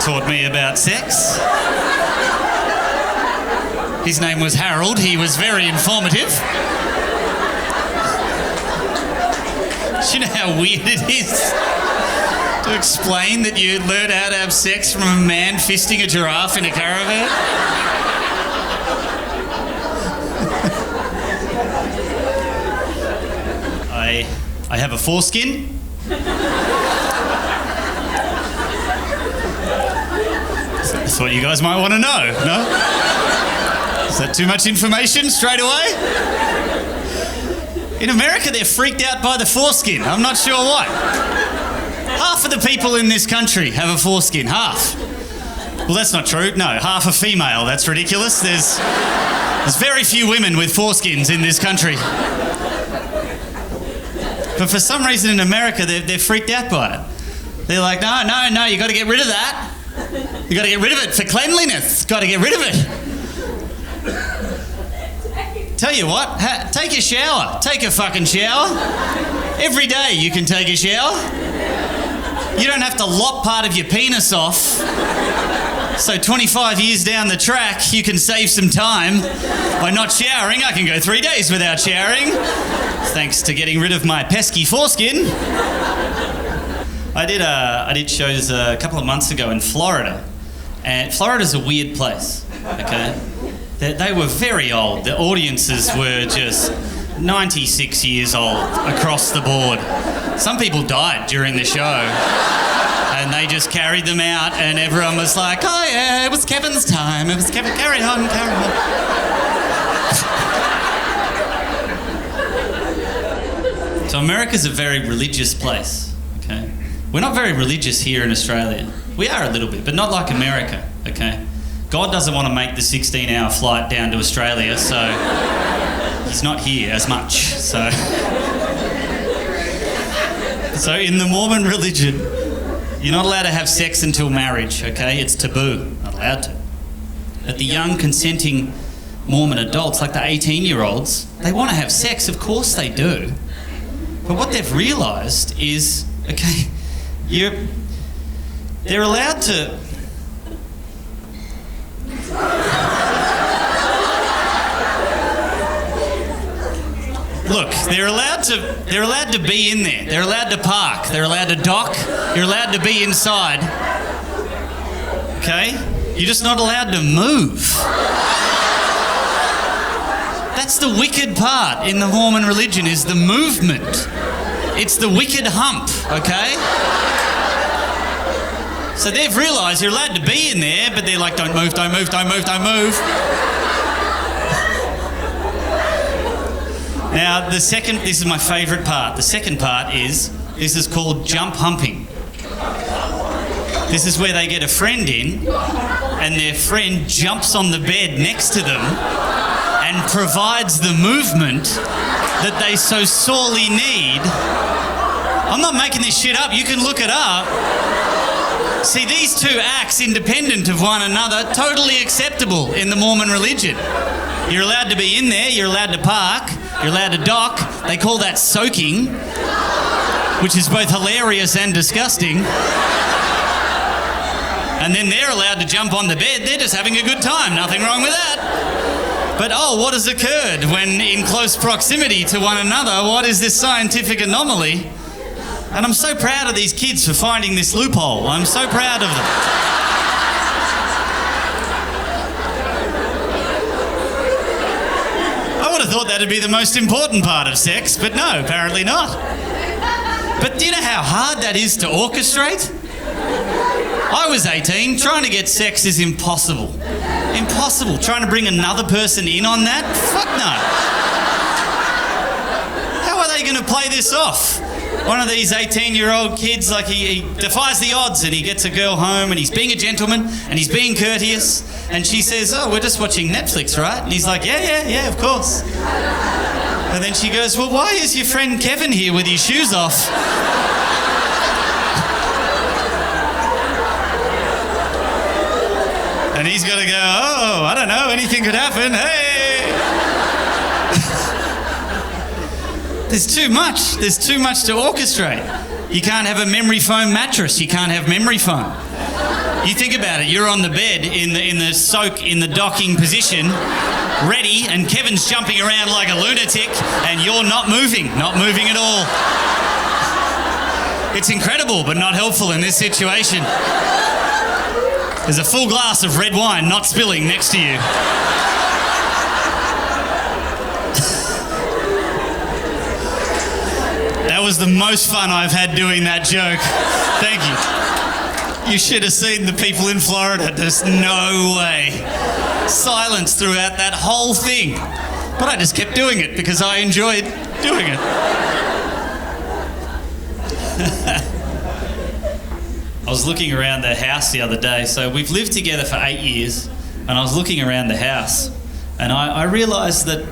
Speaker 16: Taught me about sex. His name was Harold. He was very informative. Do you know how weird it is to explain that you learn how to have sex from a man fisting a giraffe in a caravan? I have a foreskin. That's what you guys might want to know, no? Is that too much information straight away? In America, they're freaked out by the foreskin. I'm not sure why. Half of the people in this country have a foreskin. Half. Well, that's not true. No, half are female. That's ridiculous. There's very few women with foreskins in this country. But for some reason in America, they're freaked out by it. They're like, no, you got to get rid of that. You got to get rid of it for cleanliness. Got to get rid of it. Tell you what, take a shower. Take a fucking shower. Every day you can take a shower. You don't have to lop part of your penis off. So 25 years down the track, you can save some time by not showering. I can go 3 days without showering, thanks to getting rid of my pesky foreskin. I did shows a couple of months ago in Florida, and Florida's a weird place, okay? They were very old. The audiences were just 96 years old across the board. Some people died during the show, and they just carried them out, and everyone was like, oh yeah, it was Kevin's time. It was Kevin, carry on, carry on. So America's a very religious place, okay? We're not very religious here in Australia. We are a little bit, but not like America, okay? God doesn't want to make the 16-hour flight down to Australia, so he's not here as much. So in the Mormon religion, you're not allowed to have sex until marriage, okay? It's taboo. Not allowed to. But the young consenting Mormon adults, like the 18-year-olds, they want to have sex, of course they do. But what they've realised is, okay, they're allowed to... Look, they're allowed to be in there. They're allowed to park. They're allowed to dock. You're allowed to be inside. Okay? You're just not allowed to move. That's the wicked part in the Mormon religion, is the movement. It's the wicked hump, okay? So they've realised you're allowed to be in there, but they're like, don't move, don't move, don't move, don't move. Now, this is my favourite part. The second part this is called jump humping. This is where they get a friend in, and their friend jumps on the bed next to them and provides the movement that they so sorely need. I'm not making this shit up. You can look it up. See, these two acts, independent of one another, totally acceptable in the Mormon religion. You're allowed to be in there, you're allowed to park, you're allowed to dock. They call that soaking, which is both hilarious and disgusting. And then they're allowed to jump on the bed. They're just having a good time. Nothing wrong with that. But what has occurred when in close proximity to one another? What is this scientific anomaly? And I'm so proud of these kids for finding this loophole. I'm so proud of them. I would have thought that'd be the most important part of sex, but no, apparently not. But do you know how hard that is to orchestrate? I was 18. Trying to get sex is impossible. Impossible. Trying to bring another person in on that? Fuck no. How are they going to play this off? One of these 18-year-old kids, like he defies the odds and he gets a girl home and he's being a gentleman and he's being courteous, and she says, oh, we're just watching Netflix, right? And he's like, yeah, of course. And then she goes, well, why is your friend Kevin here with his shoes off? And he's got to go, oh, I don't know, anything could happen, hey! There's too much to orchestrate. You can't have a memory foam mattress, you can't have memory foam. You think about it, you're on the bed in the soak, in the docking position, ready, and Kevin's jumping around like a lunatic, and you're not moving at all. It's incredible, but not helpful in this situation. There's a full glass of red wine not spilling next to you. That was the most fun I've had doing that joke. Thank you. You should have seen the people in Florida. There's no way. Silence throughout that whole thing. But I just kept doing it because I enjoyed doing it. I was looking around the house the other day. So we've lived together for 8 years, and I was looking around the house, and I realised that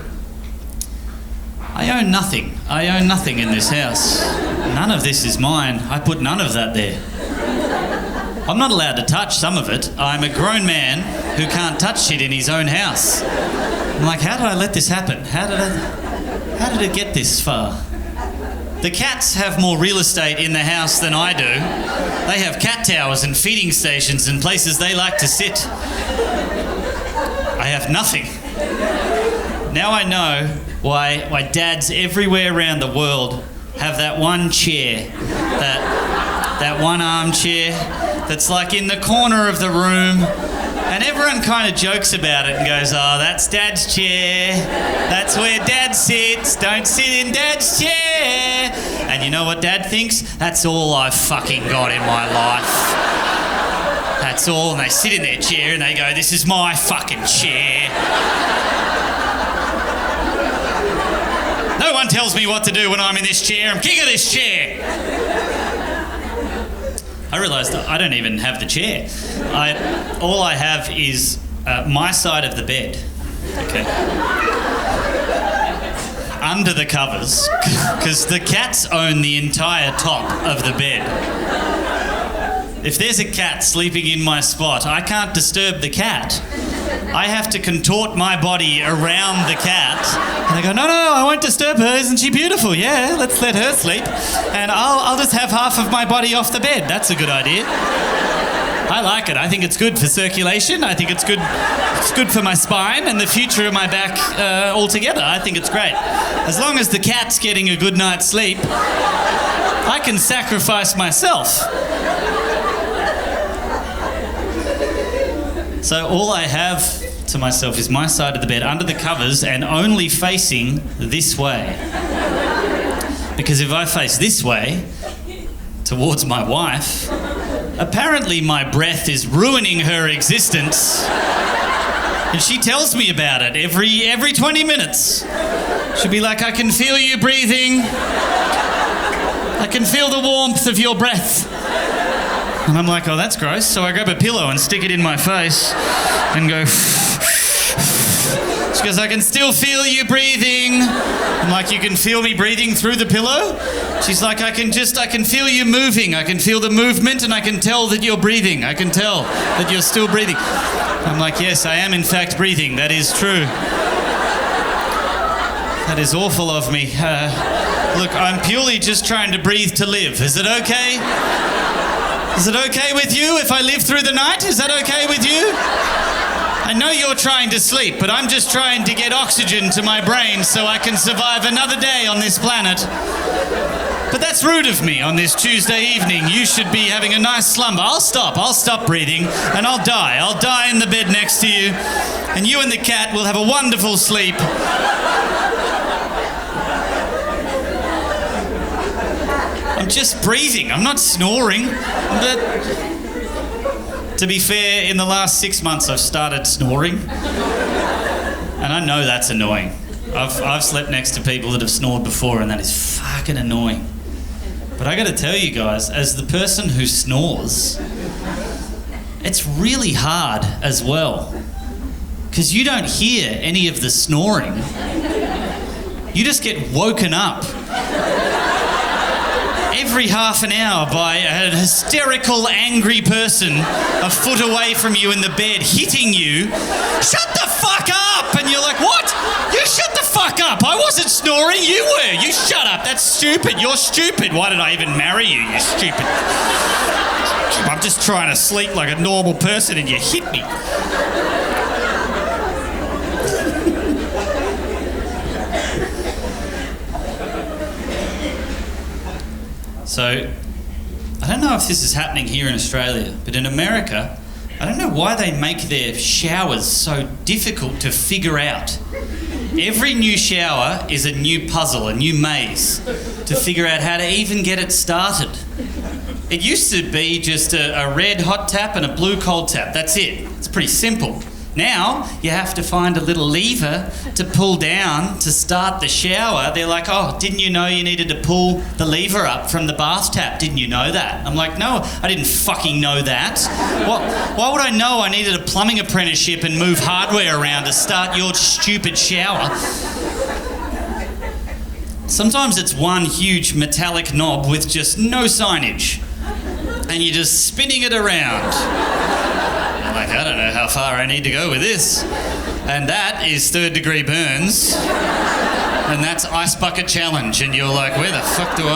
Speaker 16: I own nothing. I own nothing in this house. None of this is mine. I put none of that there. I'm not allowed to touch some of it. I'm a grown man who can't touch shit in his own house. I'm like, how did I let this happen? How did it get this far? The cats have more real estate in the house than I do. They have cat towers and feeding stations and places they like to sit. I have nothing. Now I know why dads everywhere around the world have that one chair, that one armchair that's like in the corner of the room, and everyone kind of jokes about it and goes, oh, that's Dad's chair. That's where Dad sits. Don't sit in Dad's chair. And you know what Dad thinks? That's all I've fucking got in my life. That's all. And they sit in their chair and they go, this is my fucking chair. No one tells me what to do when I'm in this chair. I'm king of this chair. I realised I don't even have the chair. All I have is my side of the bed. Okay. Under the covers, because the cats own the entire top of the bed. If there's a cat sleeping in my spot, I can't disturb the cat. I have to contort my body around the cat. And I go, no, I won't disturb her. Isn't she beautiful? Yeah, let's let her sleep. And I'll just have half of my body off the bed. That's a good idea. I like it. I think it's good for circulation. I think it's good for my spine and the future of my back altogether. I think it's great. As long as the cat's getting a good night's sleep, I can sacrifice myself. So all I have to myself is my side of the bed under the covers and only facing this way. Because if I face this way, towards my wife, apparently my breath is ruining her existence. And she tells me about it every 20 minutes. She'll be like, I can feel you breathing. I can feel the warmth of your breath. And I'm like, oh, that's gross. So I grab a pillow and stick it in my face and go... She goes, I can still feel you breathing. I'm like, you can feel me breathing through the pillow? She's like, I can feel you moving. I can feel the movement and I can tell that you're breathing. I can tell that you're still breathing. I'm like, yes, I am in fact breathing. That is true. That is awful of me. Look, I'm purely just trying to breathe to live. Is it okay? Is it okay with you if I live through the night? Is that okay with you? I know you're trying to sleep, but I'm just trying to get oxygen to my brain so I can survive another day on this planet. But that's rude of me on this Tuesday evening. You should be having a nice slumber. I'll stop breathing, and I'll die. I'll die in the bed next to you, and you and the cat will have a wonderful sleep. I'm just breathing. I'm not snoring. To be fair, in the last 6 months I've started snoring. And I know that's annoying. I've slept next to people that have snored before and that is fucking annoying. But I gotta tell you guys, as the person who snores, it's really hard as well. Because you don't hear any of the snoring. You just get woken up every half an hour by a hysterical, angry person a foot away from you in the bed, hitting you. Shut the fuck up! And you're like, what? You shut the fuck up! I wasn't snoring, you were! You shut up, that's stupid, you're stupid. Why did I even marry you, you stupid? I'm just trying to sleep like a normal person and you hit me. So, I don't know if this is happening here in Australia, but in America, I don't know why they make their showers so difficult to figure out. Every new shower is a new puzzle, a new maze, to figure out how to even get it started. It used to be just a red hot tap and a blue cold tap, that's it. It's pretty simple. Now, you have to find a little lever to pull down to start the shower. They're like, oh, didn't you know you needed to pull the lever up from the bath tap? Didn't you know that? I'm like, no, I didn't fucking know that. Why would I know I needed a plumbing apprenticeship and move hardware around to start your stupid shower? Sometimes it's one huge metallic knob with just no signage. And you're just spinning it around. Like, I don't know how far I need to go with this. And that is 3rd degree burns. And that's ice bucket challenge. And you're like, where the fuck do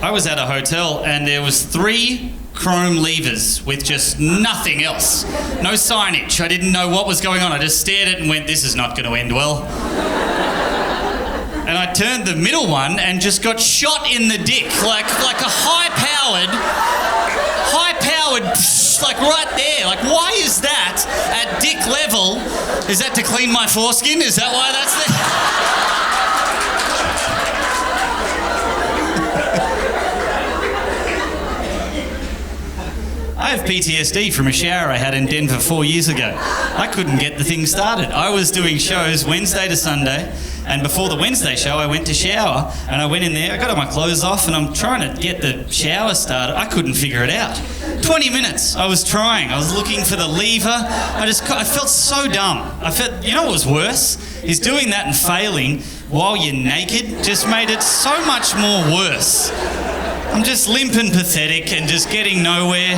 Speaker 16: I was at a hotel and there was 3 chrome levers with just nothing else. No signage. I didn't know what was going on. I just stared at it and went, this is not going to end well. And I turned the middle one and just got shot in the dick. Like a high-powered, like right there. Like, why is that at dick level? Is that to clean my foreskin? Is that why that's there? I have PTSD from a shower I had in Denver 4 years ago. I couldn't get the thing started. I was doing shows Wednesday to Sunday, and before the Wednesday show, I went to shower, and I went in there, I got all my clothes off, and I'm trying to get the shower started. I couldn't figure it out. 20 minutes, I was trying. I was looking for the lever. I felt so dumb. You know what was worse? Is doing that and failing while you're naked just made it so much more worse. I'm just limp and pathetic and just getting nowhere.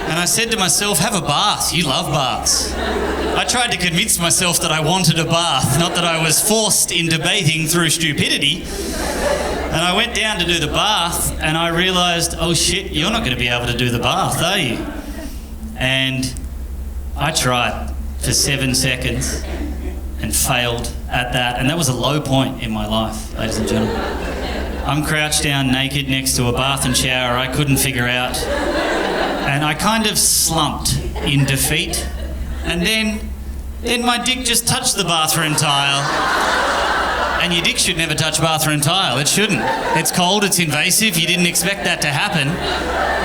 Speaker 16: And I said to myself, have a bath. You love baths. I tried to convince myself that I wanted a bath, not that I was forced into bathing through stupidity. And I went down to do the bath, and I realised, oh shit, you're not going to be able to do the bath, are you? And I tried for 7 seconds and failed at that. And that was a low point in my life, ladies and gentlemen. I'm crouched down naked next to a bath and shower I couldn't figure out. And I kind of slumped in defeat. And then my dick just touched the bathroom tile. And your dick should never touch bathroom tile. It shouldn't. It's cold, it's invasive, you didn't expect that to happen.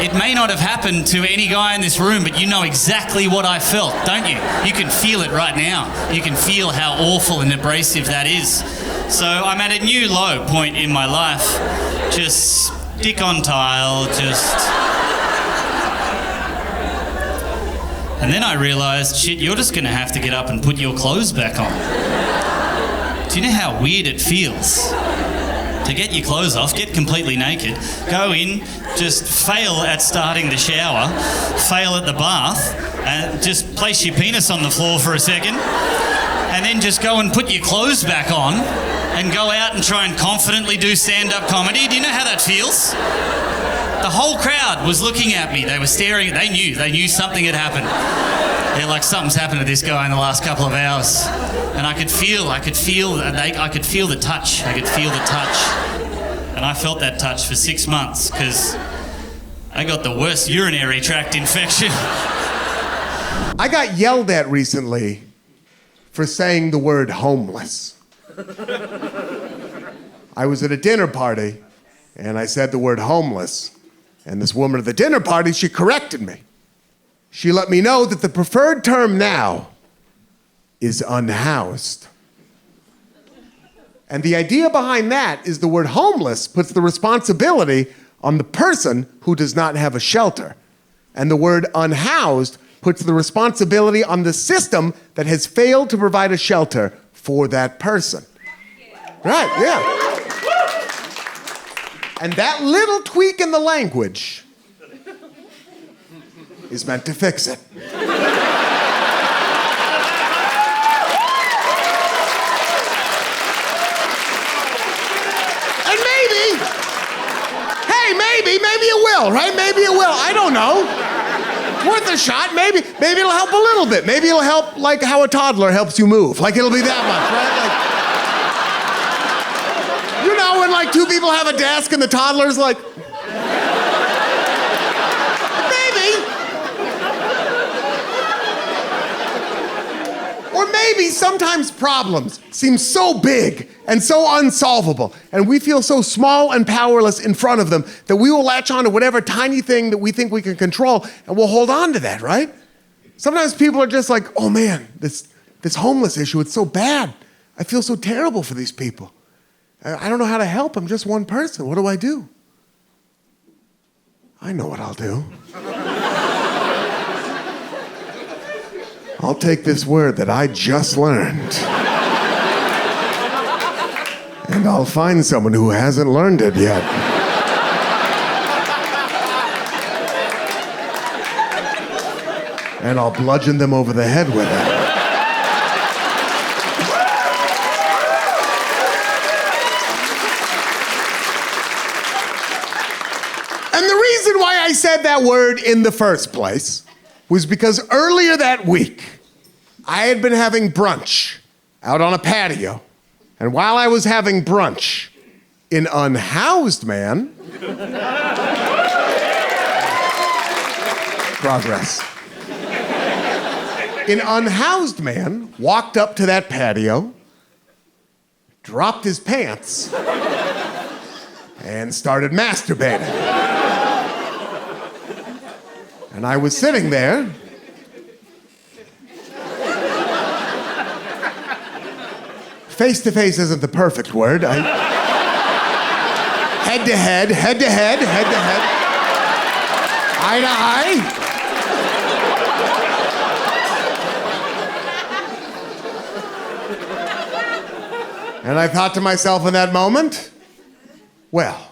Speaker 16: It may not have happened to any guy in this room, but you know exactly what I felt, don't you? You can feel it right now. You can feel how awful and abrasive that is. So I'm at a new low point in my life. Just dick on tile, just... And then I realised, shit, you're just going to have to get up and put your clothes back on. Do you know how weird it feels? To get your clothes off, get completely naked, go in, just fail at starting the shower, fail at the bath, and just place your penis on the floor for a second, and then just go and put your clothes back on and go out and try and confidently do stand-up comedy. Do you know how that feels? The whole crowd was looking at me. They were staring. They knew something had happened. They're like, something's happened to this guy in the last couple of hours. And I could feel the touch. And I felt that touch for 6 months because I got the worst urinary tract infection.
Speaker 8: I got yelled at recently for saying the word homeless. I was at a dinner party and I said the word homeless. And this woman at the dinner party, she corrected me. She let me know that the preferred term now is unhoused. And the idea behind that is the word homeless puts the responsibility on the person who does not have a shelter. And the word unhoused puts the responsibility on the system that has failed to provide a shelter for that person. Right, yeah. And that little tweak in the language is meant to fix it. And maybe it will, right? Maybe it will. I don't know. Worth a shot. Maybe it'll help a little bit. Maybe it'll help like how a toddler helps you move. Like it'll be that much, right? Like, you know when like two people have a desk and the toddler's like, or maybe sometimes problems seem so big and so unsolvable, and we feel so small and powerless in front of them that we will latch on to whatever tiny thing that we think we can control, and we'll hold on to that, right? Sometimes people are just like, oh man, this homeless issue, it's so bad. I feel so terrible for these people. I don't know how to help. I'm just one person. What do I do? I know what I'll do. I'll take this word that I just learned and I'll find someone who hasn't learned it yet. And I'll bludgeon them over the head with it. And the reason why I said that word in the first place was because earlier that week, I had been having brunch out on a patio. And while I was having brunch, an unhoused man... Progress. An unhoused man walked up to that patio, dropped his pants, and started masturbating. And I was sitting there, face to face isn't the perfect word. Head to head, eye to eye. And I thought to myself in that moment, well,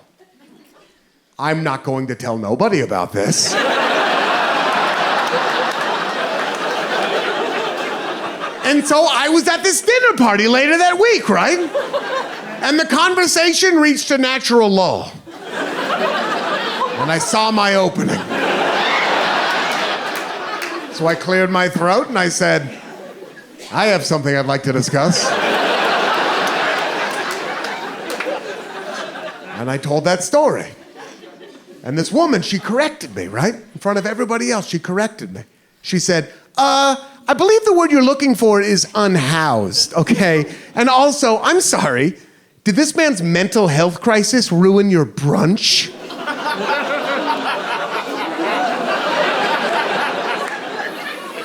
Speaker 8: I'm not going to tell nobody about this.
Speaker 17: And so I was at this dinner party later that week, right? And the conversation reached a natural lull. And I saw my opening. So I cleared my throat and I said, I have something I'd like to discuss. And I told that story. And this woman, she corrected me, right? In front of everybody else, she corrected me. She said, I believe the word you're looking for is unhoused, okay? And also, I'm sorry, did this man's mental health crisis ruin your brunch?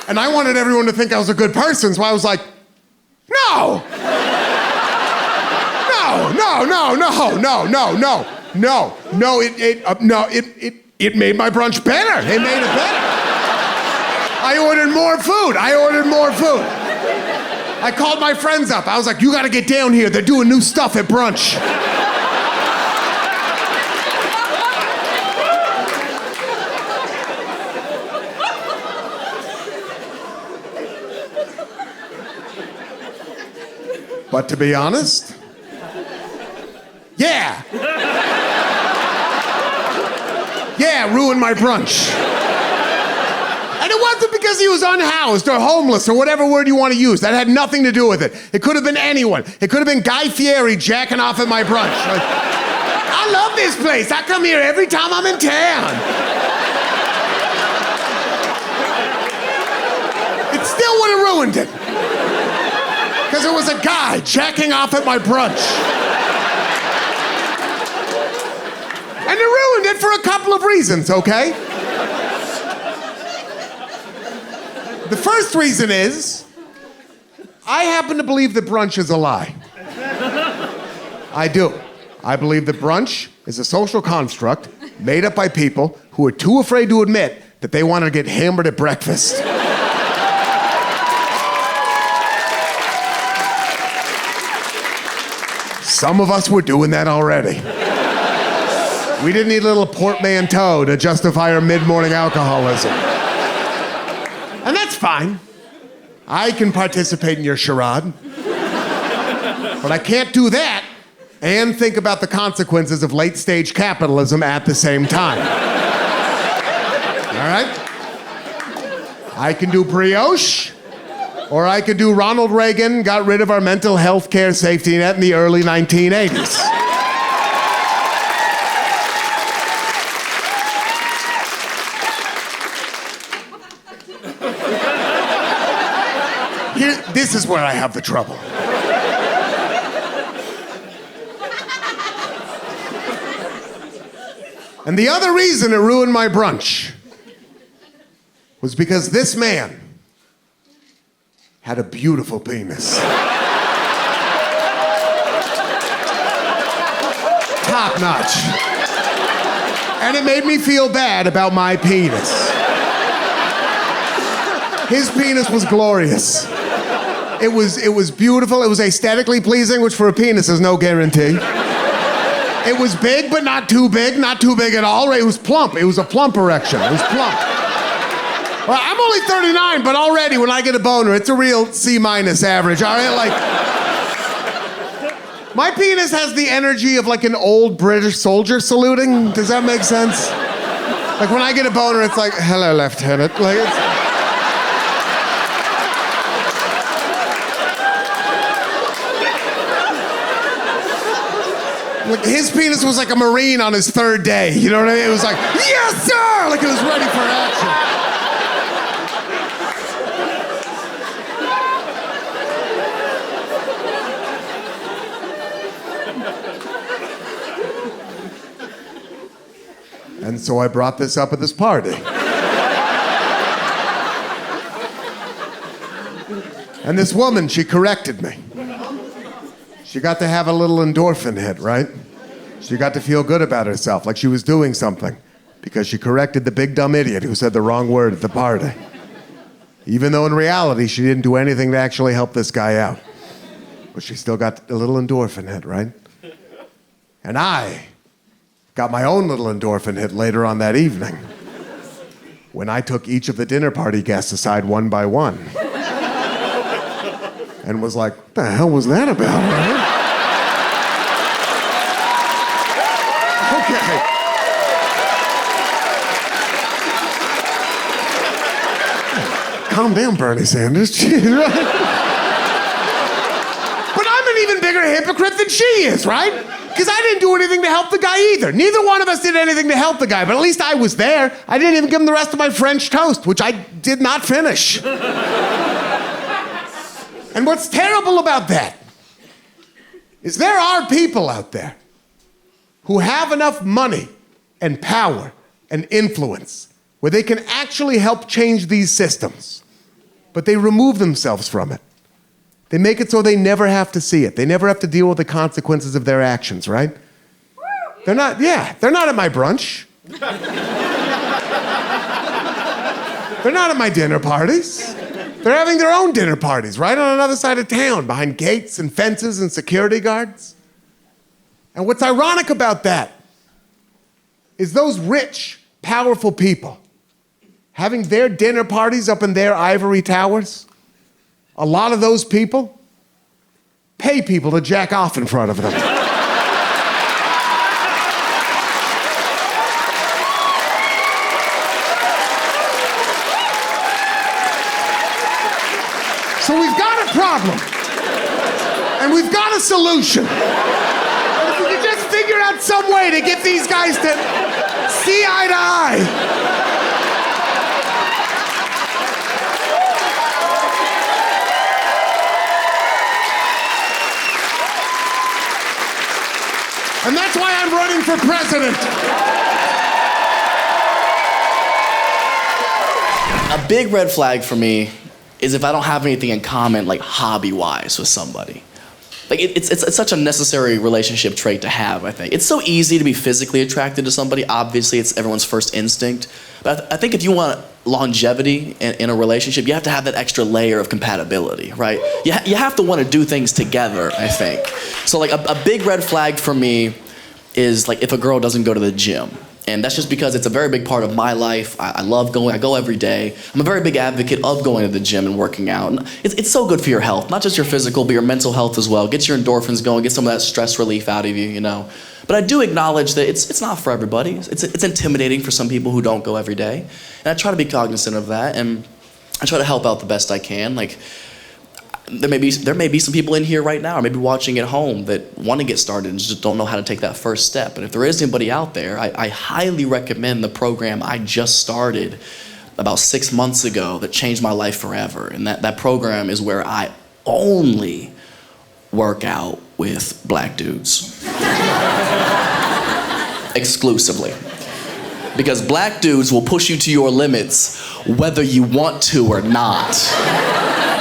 Speaker 17: And I wanted everyone to think I was a good person, so I was like, no! No, it made my brunch better. It made it better. I ordered more food. I called my friends up. I was like, you gotta get down here. They're doing new stuff at brunch. But to be honest, yeah, ruined my brunch. And it wasn't because he was unhoused or homeless or whatever word you want to use. That had nothing to do with it. It could have been anyone. It could have been Guy Fieri jacking off at my brunch. Like, I love this place. I come here every time I'm in town. It still would have ruined it. Because it was a guy jacking off at my brunch. And it ruined it for a couple of reasons, okay? The first reason is, I happen to believe that brunch is a lie. I do. I believe that brunch is a social construct made up by people who are too afraid to admit that they want to get hammered at breakfast. Some of us were doing that already. We didn't need a little portmanteau to justify our mid-morning alcoholism. And that's fine. I can participate in your charade. But I can't do that and think about the consequences of late-stage capitalism at the same time. All right? I can do brioche, or I could do Ronald Reagan got rid of our mental health care safety net in the early 1980s. This is where I have the trouble. And the other reason it ruined my brunch was because this man had a beautiful penis. Top notch. And it made me feel bad about my penis. His penis was glorious. It was beautiful. It was aesthetically pleasing, which for a penis is no guarantee. It was big, but not too big at all. It was plump. It was a plump erection. It was plump. Well, I'm only 39, but already when I get a boner, it's a real C- average. All right, like, my penis has the energy of like an old British soldier saluting. Does that make sense? Like when I get a boner, it's like, hello, Lieutenant. Like it's. Like his penis was like a Marine on his third day. You know what I mean? It was like, yes, sir! Like it was ready for action. And so I brought this up at this party. And this woman, she corrected me. She got to have a little endorphin hit, right? She got to feel good about herself, like she was doing something, because she corrected the big dumb idiot who said the wrong word at the party. Even though in reality, she didn't do anything to actually help this guy out. But she still got a little endorphin hit, right? And I got my own little endorphin hit later on that evening, when I took each of the dinner party guests aside one by one. and was like, what the hell was that about? Okay. Calm down, Bernie Sanders. Jeez, right? But I'm an even bigger hypocrite than she is, right? Because I didn't do anything to help the guy either. Neither one of us did anything to help the guy, but at least I was there. I didn't even give him the rest of my French toast, which I did not finish. And what's terrible about that is there are people out there who have enough money and power and influence where they can actually help change these systems, but they remove themselves from it. They make it so they never have to see it. They never have to deal with the consequences of their actions, right? They're not at my brunch. They're not at my dinner parties. They're having their own dinner parties right on another side of town, behind gates and fences and security guards. And what's ironic about that is those rich, powerful people having their dinner parties up in their ivory towers. A lot of those people pay people to jack off in front of them. So we've got a problem, and we've got a solution. And if we could just figure out some way to get these guys to see eye to eye. And that's why I'm running for president.
Speaker 18: A big red flag for me is if I don't have anything in common, like hobby-wise, with somebody. Like it's such a necessary relationship trait to have, I think. It's so easy to be physically attracted to somebody. Obviously, it's everyone's first instinct. But I think if you want longevity in a relationship, you have to have that extra layer of compatibility, right? You have to want to do things together, I think. So like a big red flag for me is like if a girl doesn't go to the gym. And that's just because it's a very big part of my life. I love going, I go every day. I'm a very big advocate of going to the gym and working out. And it's so good for your health, not just your physical, but your mental health as well. Get your endorphins going, get some of that stress relief out of you, you know. But I do acknowledge that it's not for everybody. It's intimidating for some people who don't go every day. And I try to be cognizant of that, and I try to help out the best I can. Like, there may be some people in here right now, or maybe watching at home, that want to get started and just don't know how to take that first step. And if there is anybody out there, I highly recommend the program I just started about 6 months ago that changed my life forever. And that program is where I only work out with black dudes. Exclusively. Because black dudes will push you to your limits whether you want to or not.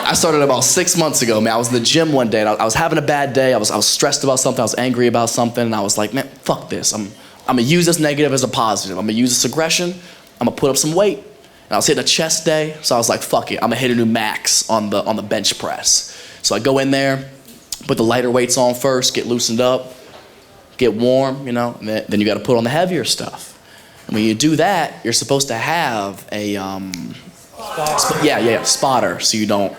Speaker 18: I started about 6 months ago, man. I was in the gym one day, and I was having a bad day. I was stressed about something. I was angry about something, and I was like, man, fuck this. I'm gonna use this negative as a positive. I'm gonna use this aggression. I'm gonna put up some weight. And I was hitting a chest day, so I was like, fuck it. I'm gonna hit a new max on the bench press. So I go in there, put the lighter weights on first, get loosened up, get warm, you know, and then you gotta put on the heavier stuff. And when you do that, you're supposed to have a spotter, so you don't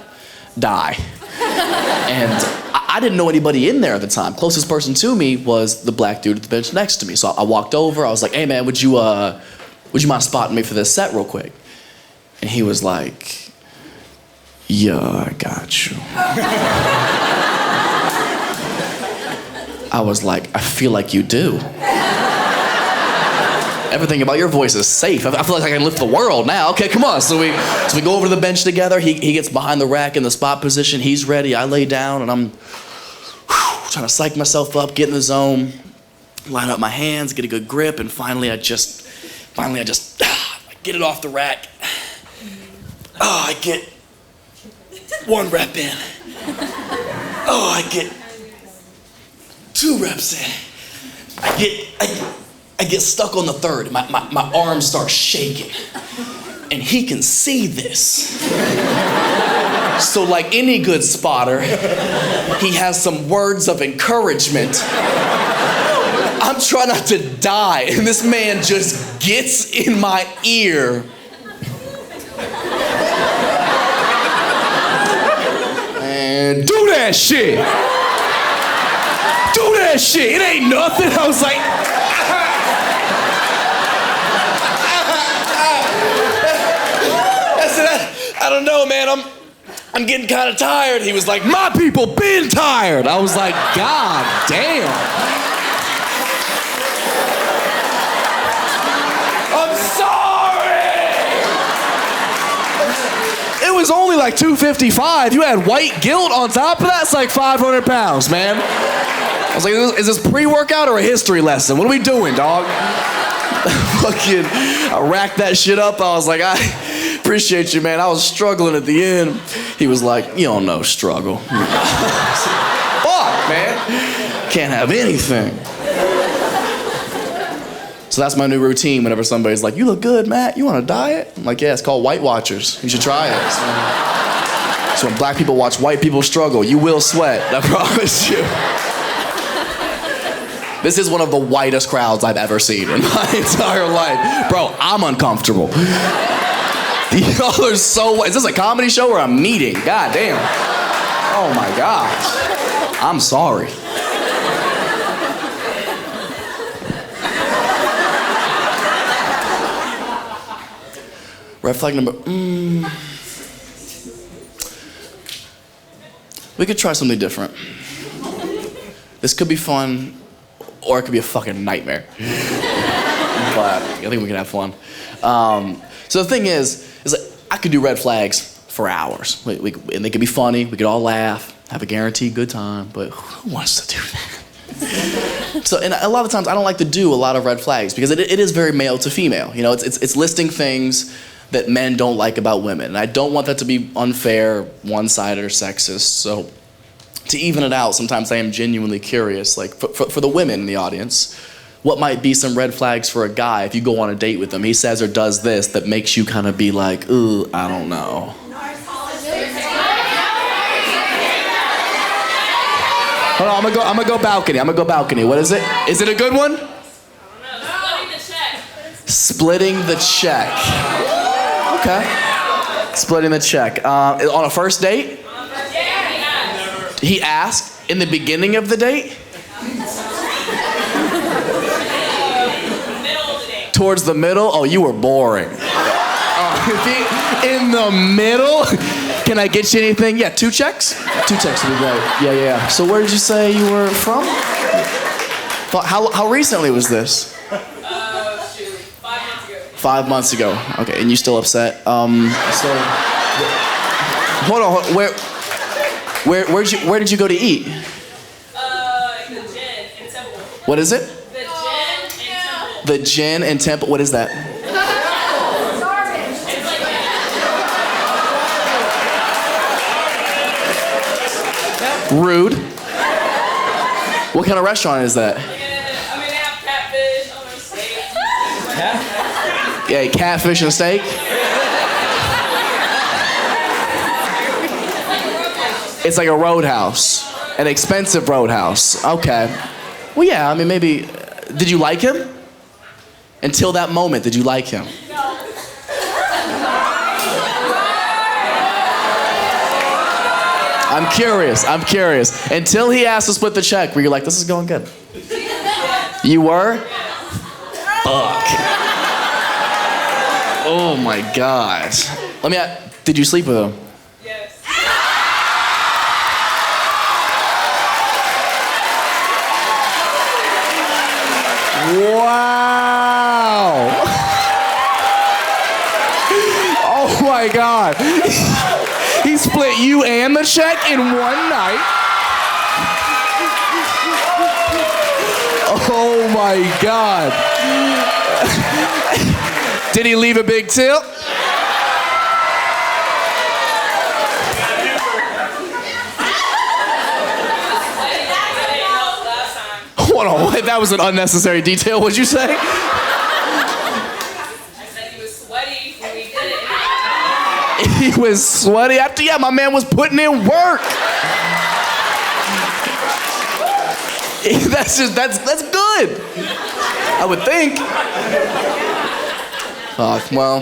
Speaker 18: die. And I didn't know anybody in there at the time. Closest person to me was the black dude at the bench next to me. So I walked over, I was like, hey man, would you mind spotting me for this set real quick? And he was like, yeah, I got you. I was like, I feel like you do. Everything about your voice is safe. I feel like I can lift the world now. Okay, come on. So we go over to the bench together. He gets behind the rack in the spot position. He's ready. I lay down, and I'm trying to psych myself up, get in the zone, line up my hands, get a good grip, and finally I just get it off the rack. Oh, I get 1 rep in. Oh, I get 2 reps in. I get stuck on the 3rd. My arms start shaking. And he can see this. So like any good spotter, he has some words of encouragement. I'm trying not to die, and this man just gets in my ear.
Speaker 3: man, do that shit. Do that shit. It ain't nothing. I was like, I said, I don't know, man. I'm getting kind of tired. He was like, my people been tired. I was like, God damn. I'm sorry. It was only like $255. You had white guilt on top of that. It's like 500 pounds, man. I was like, is this pre-workout or a history lesson? What are we doing, dog? Fucking, I racked that shit up. I was like, I appreciate you, man. I was struggling at the end. He was like, you don't know struggle. Fuck, man. Can't have anything. So that's my new routine whenever somebody's like, you look good, Matt. You want a diet? I'm like, yeah, it's called White Watchers. You should try it. So when black people watch white people struggle, you will sweat. I promise you. This is one of the whitest crowds I've ever seen in my entire life. Bro, I'm uncomfortable. Y'all are so white. Is this a comedy show or a meeting? God damn. Oh my gosh. I'm sorry. Red flag number, we could try something different. This could be fun, or it could be a fucking nightmare. But I think we can have fun. So the thing is like, I could do red flags for hours. And they could be funny, we could all laugh, have a guaranteed good time, but who wants to do that? So, and a lot of times I don't like to do a lot of red flags because it is very male to female. You know, it's listing things that men don't like about women. And I don't want that to be unfair, one-sided, or sexist. So to even it out, sometimes I am genuinely curious, like for the women in the audience, what might be some red flags for a guy if you go on a date with him, he says or does this that makes you kind of be like, ooh, I don't know. Hold on, I'm gonna go balcony. What is it? Is it a good one? Splitting the check. Okay. Splitting the check. On a first date? He asked in the beginning of the date? Towards the middle? Oh, you were boring. In the middle? Can I get you anything? Yeah, 2 checks? 2 checks would be great. Yeah. So where did you say you were from? How recently was this? 5 months ago. Okay, and you still upset? So, hold on. Where did you go to eat?
Speaker 19: The Gin in Temple.
Speaker 3: What is it?
Speaker 19: The Gin in Temple.
Speaker 3: The Gin in Temple. What is that? Rude. What kind of restaurant is that?
Speaker 19: They have catfish on their steak.
Speaker 3: Yeah, catfish and steak. It's like a roadhouse, an expensive roadhouse. Okay. Well, yeah, I mean, maybe. Did you like him? Until that moment, did you like him? I'm curious. Until he asked to split the check, were you like, this is going good? You were? Fuck. Oh my God. Did you sleep with him?
Speaker 19: Yes.
Speaker 3: Wow. Oh my God. He split you and the check in one night. Oh my God. Did he leave a big tip? Hold on, that was an unnecessary detail. What'd you say?
Speaker 19: I said he was sweaty when we did it.
Speaker 3: He was sweaty after, yeah, my man was putting in work. That's good. I would think. Well.